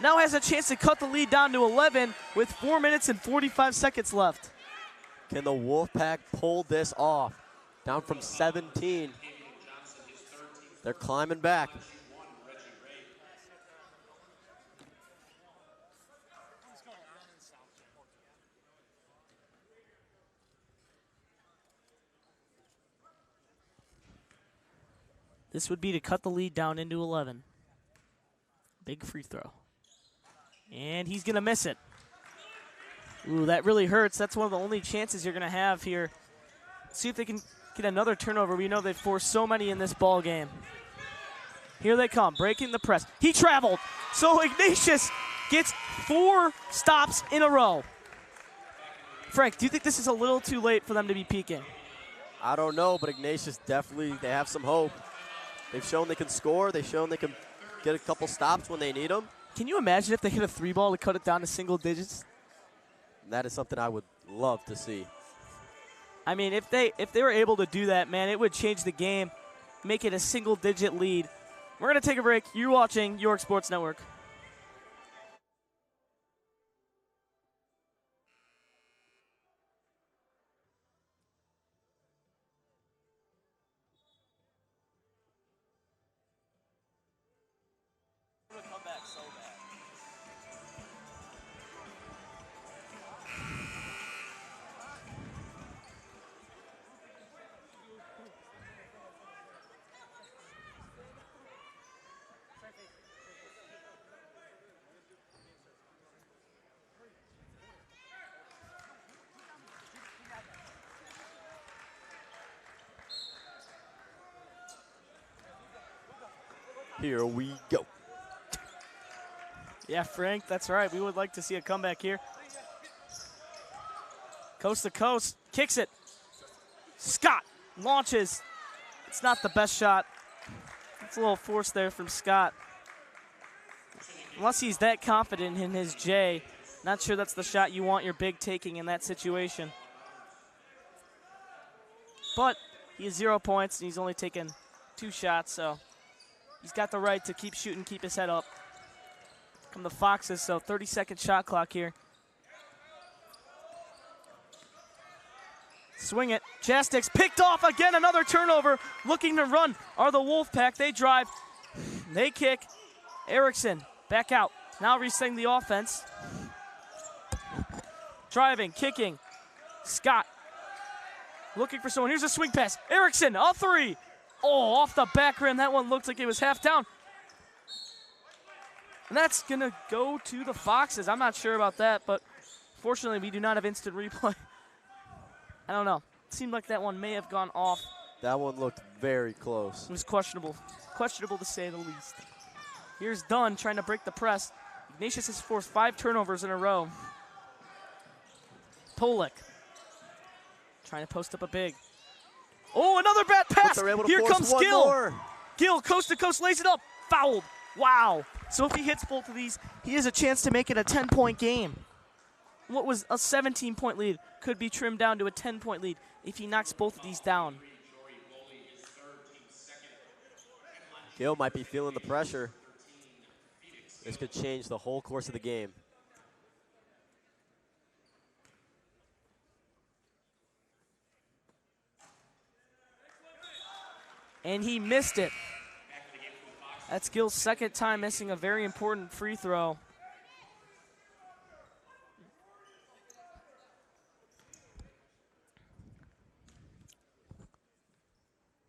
now has a chance to cut the lead down to 11 with 4 minutes and 45 seconds left. Can the Wolfpack pull this off? Down from 17. They're climbing back. This would be to cut the lead down into 11. Big free throw. And he's going to miss it. Ooh, that really hurts. That's one of the only chances you're going to have here. See if they can get another turnover. We know they've forced so many in this ball game. Here they come, breaking the press. He traveled. So Ignatius gets 4 stops in a row. Frank, do you think this is a little too late for them to be peaking? I don't know, but Ignatius definitely, they have some hope. They've shown they can score. They've shown they can get a couple stops when they need them. Can you imagine if they hit a three ball to cut it down to single digits? That is something I would love to see. I mean, if they were able to do that, man, it would change the game, make it a single-digit lead. We're going to take a break. You're watching York Sports Network. Come back so bad. Here we go. Yeah, Frank, that's right. We would like to see a comeback here. Coast to coast, kicks it. Scott launches. It's not the best shot. It's a little force there from Scott. Unless he's that confident in his J, not sure that's the shot you want your big taking in that situation. But he has 0 points, and he's only taken 2 shots, so he's got the right to keep shooting, keep his head up. Come the Foxes, so 30-second shot clock here. Swing it. Chastik's picked off again. Another turnover. Looking to run are the Wolfpack. They drive. They kick. Erickson back out. Now resetting the offense. Driving, kicking. Scott looking for someone. Here's a swing pass. Erickson, a 3. Oh, off the back rim. That one looked like it was half down. And that's going to go to the Foxes. I'm not sure about that, but fortunately we do not have instant replay. I don't know. It seemed like that one may have gone off. That one looked very close. It was questionable. Questionable to say the least. Here's Dunn trying to break the press. Ignatius has forced 5 turnovers in a row. Polek trying to post up a big. Oh, another bad pass. Here comes Gill. More. Gill, coast to coast, lays it up. Fouled. Wow. So if he hits both of these, he has a chance to make it a 10-point game. What was a 17-point lead could be trimmed down to a 10-point lead if he knocks both of these down. Gill might be feeling the pressure. This could change the whole course of the game. And he missed it. That's Gill's second time missing a very important free throw.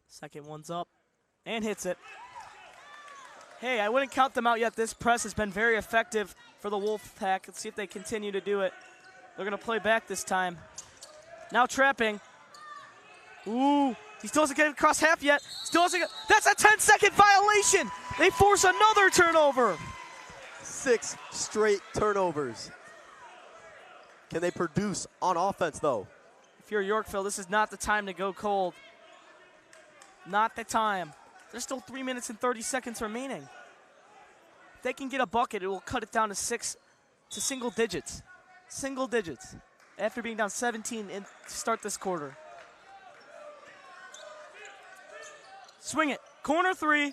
Second one's up and hits it. Hey, I wouldn't count them out yet. This press has been very effective for the Wolfpack. Let's see if they continue to do it. They're going to play back this time. Now trapping. Ooh, he still doesn't get across half yet. Still doesn't get, that's a 10-second violation. They force another turnover. 6 straight turnovers. Can they produce on offense, though? If you're Yorkville, this is not the time to go cold. Not the time. There's still 3 minutes and 30 seconds remaining. If they can get a bucket, it will cut it down to single digits. Single digits. After being down 17 to start this quarter. Swing it. Corner 3.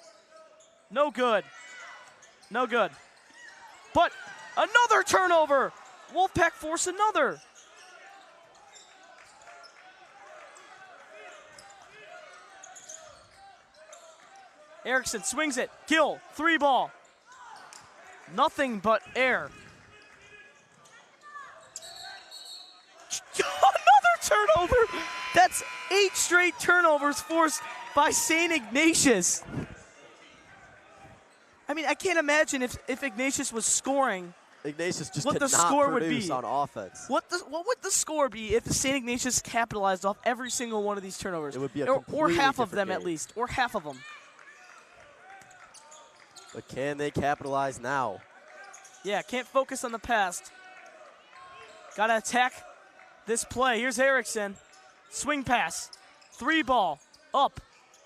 No good. No good. But another turnover. Wolfpack force another. Erickson swings it. Gill, 3 ball. Nothing but air. Another turnover. That's 8 straight turnovers forced by St. Ignatius. I mean, I can't imagine if Ignatius was scoring. Ignatius just what could the not score produce would be on offense. What would the score be if St. Ignatius capitalized off every single one of these turnovers? It would be a or completely half of different them at game. least, or half of them. But can they capitalize now? Yeah, can't focus on the past. Got to attack this play. Here's Erickson. Swing pass. 3 ball. Up.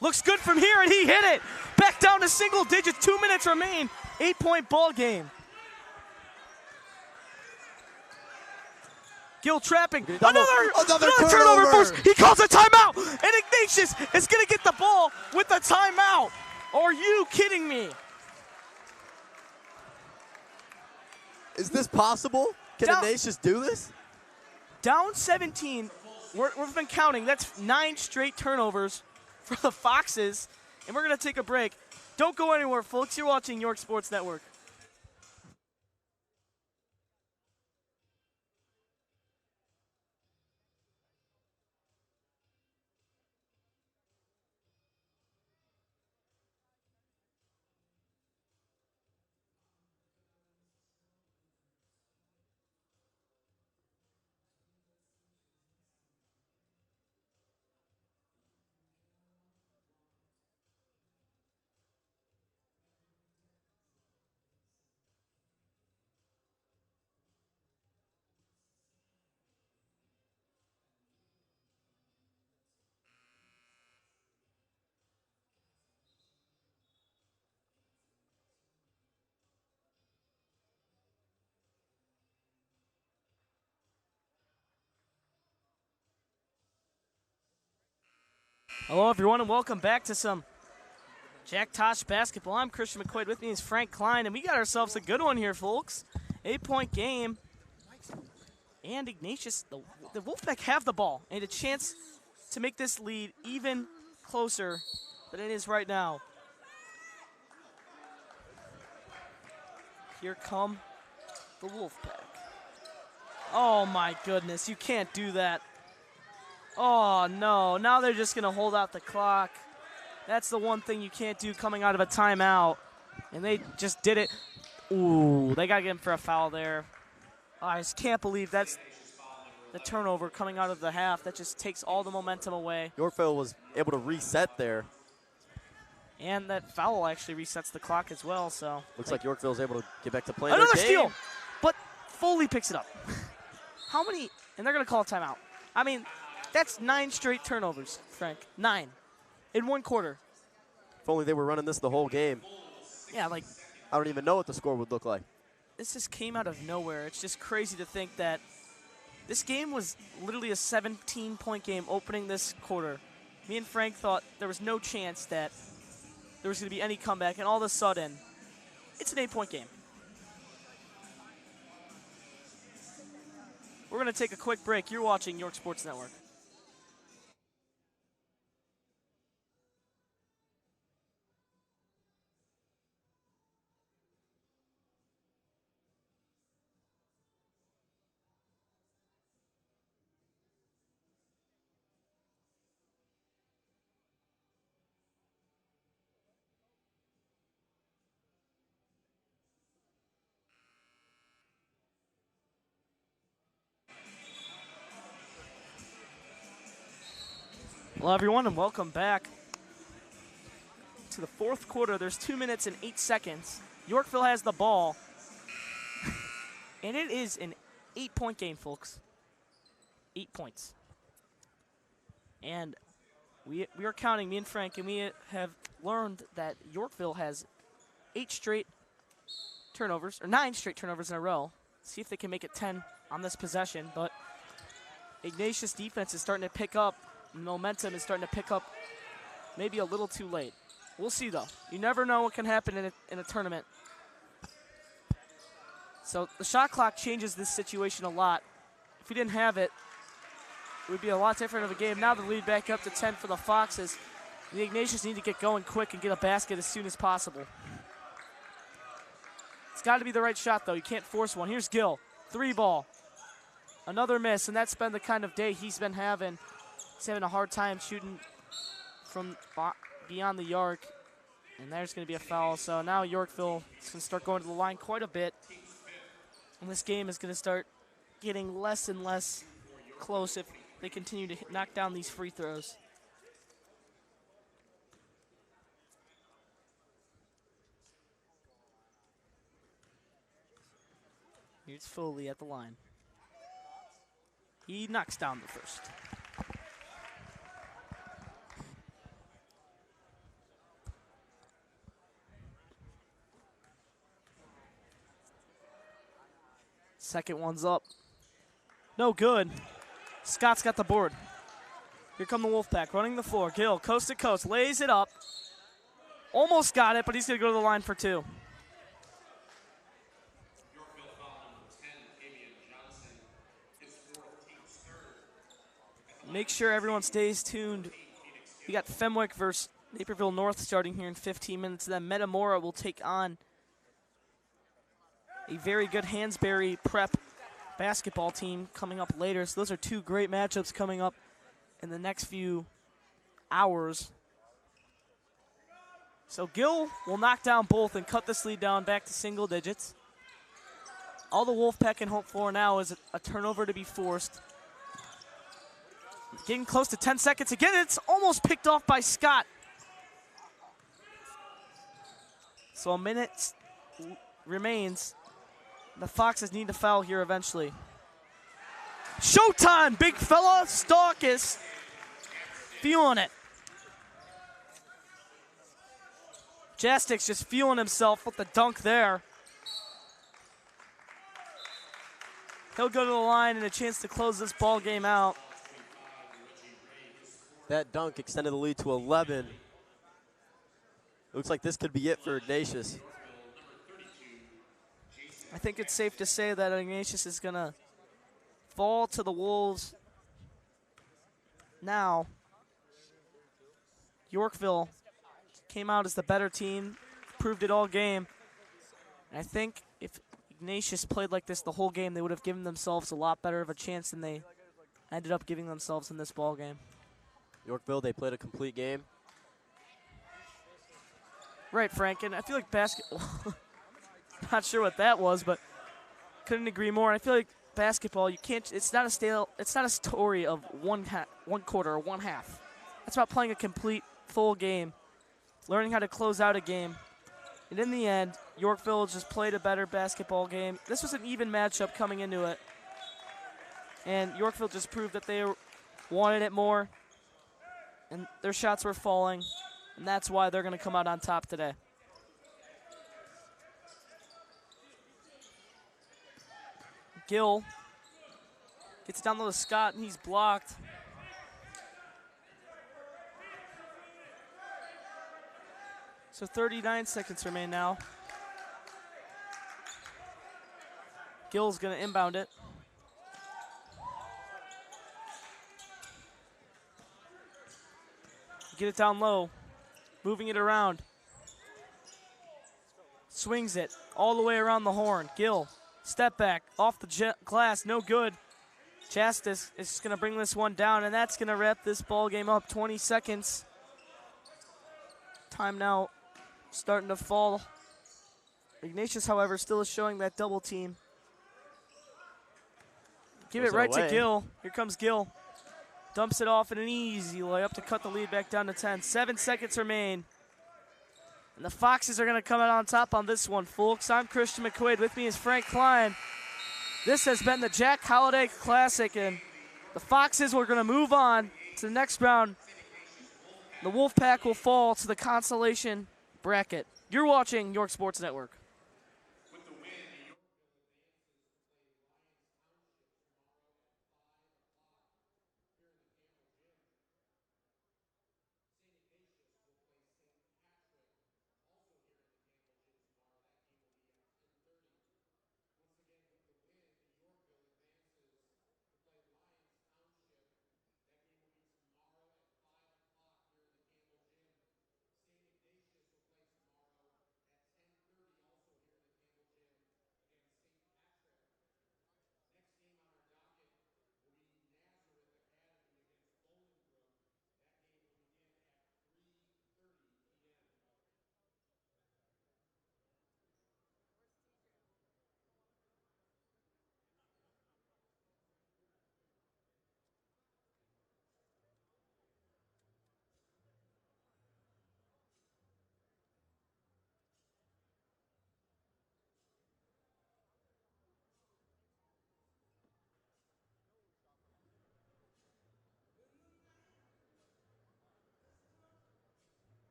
Looks good from here, and he hit it. Back down to single digits. 2 minutes remain. 8-point ball game. Gill trapping. Another turnover force. He calls a timeout. And Ignatius is going to get the ball with the timeout. Are you kidding me? Is this possible? Can Ignatius do this? Down 17. We've been counting. That's 9 straight turnovers for the Foxes. And we're going to take a break. Don't go anywhere, folks. You're watching York Sports Network. Hello, everyone, and welcome back to some Jack Tosh basketball. I'm Christian McQuaid. With me is Frank Klein, and we got ourselves a good one here, folks. 8-point game. And Ignatius, the Wolfpack have the ball and a chance to make this lead even closer than it is right now. Here come the Wolfpack. Oh, my goodness. You can't do that. Oh, no. Now they're just going to hold out the clock. That's the one thing you can't do coming out of a timeout. And they just did it. Ooh, they got to get him for a foul there. Oh, I just can't believe that's the turnover coming out of the half. That just takes all the momentum away. Yorkville was able to reset there. And that foul actually resets the clock as well. So Looks like Yorkville's able to get back to playing another their game. steal, but Foley picks it up. How many? And they're going to call a timeout. I mean, that's 9 straight turnovers, Frank. 9 in one quarter. If only they were running this the whole game. Yeah, like I don't even know what the score would look like. this just came out of nowhere. It's just crazy to think that this game was literally a 17-point game opening this quarter. Me and Frank thought there was no chance that there was going to be any comeback, and all of a sudden, it's an 8-point game. We're going to take a quick break. You're watching York Sports Network. Hello, everyone, and welcome back to the fourth quarter. There's 2 minutes and 8 seconds. Yorkville has the ball, and it is an 8-point game, folks. 8 points. And we are counting, me and Frank, and we have learned that Yorkville has 8 straight turnovers, or 9 straight turnovers in a row. See if they can make it 10 on this possession, but Ignatius' defense is starting to pick up. Momentum is starting to pick up maybe a little too late. We'll see, though. You never know what can happen in a tournament. So the shot clock changes this situation a lot. If we didn't have it, it would be a lot different of a game. Now the lead back up to 10 for the Foxes. The Ignatius need to get going quick and get a basket as soon as possible. It's got to be the right shot, though. You can't force one. Here's Gill. 3-ball. Another miss, and that's been the kind of day he's been having. He's having a hard time shooting from beyond the arc, and there's going to be a foul. So now Yorkville is going to start going to the line quite a bit, and this game is going to start getting less and less close if they continue to knock down these free throws. Here's Foley at the line. He knocks down the first. Second one's up. No good. Scott's got the board. Here come the Wolfpack running the floor. Gill, coast to coast, lays it up. Almost got it, but he's going to go to the line for 2. Make sure everyone stays tuned. We got Fenwick versus Naperville North starting here in 15 minutes. Then Metamora will take on a very good Hansberry prep basketball team coming up later. So those are 2 great matchups coming up in the next few hours. So Gill will knock down both and cut this lead down back to single digits. All the Wolfpack can hope for now is a turnover to be forced. Getting close to 10 seconds again. It's almost picked off by Scott. So a minute remains. The Foxes need to foul here eventually. Showtime, big fella. Stalkus feeling it. Jastik's just feeling himself with the dunk there. He'll go to the line and a chance to close this ball game out. That dunk extended the lead to 11. Looks like this could be it for Ignatius. I think it's safe to say that Ignatius is going to fall to the Wolves now. Yorkville came out as the better team, proved it all game. And I think if Ignatius played like this the whole game, they would have given themselves a lot better of a chance than they ended up giving themselves in this ball game. Yorkville, they played a complete game. Right, Frank, and I feel like basketball, not sure what that was, but couldn't agree more. I feel like basketball, you can't, it's not a story of one quarter or one half. It's about playing a complete full game, learning how to close out a game. And in the end, Yorkville just played a better basketball game. This was an even matchup coming into it. And Yorkville just proved that they wanted it more, and their shots were falling. And that's why they're going to come out on top today. Gill gets down low to Scott, and he's blocked. So 39 seconds remain now. Gill's going to inbound it. Get it down low. Moving it around. Swings it all the way around the horn. Gill, step back, off the glass, no good. Chastis is just going to bring this one down, and that's going to wrap this ball game up. 20 seconds. Time now starting to fall. Ignatius, however, still is showing that double team. Give it right to Gill. Here comes Gill. Dumps it off in an easy layup to cut the lead back down to 10. 7 seconds remain. And the Foxes are going to come out on top on this one, folks. I'm Christian McQuaid. With me is Frank Klein. This has been the Jack Holiday Classic, and the Foxes were going to move on to the next round. The Wolfpack will fall to the consolation bracket. You're watching York Sports Network.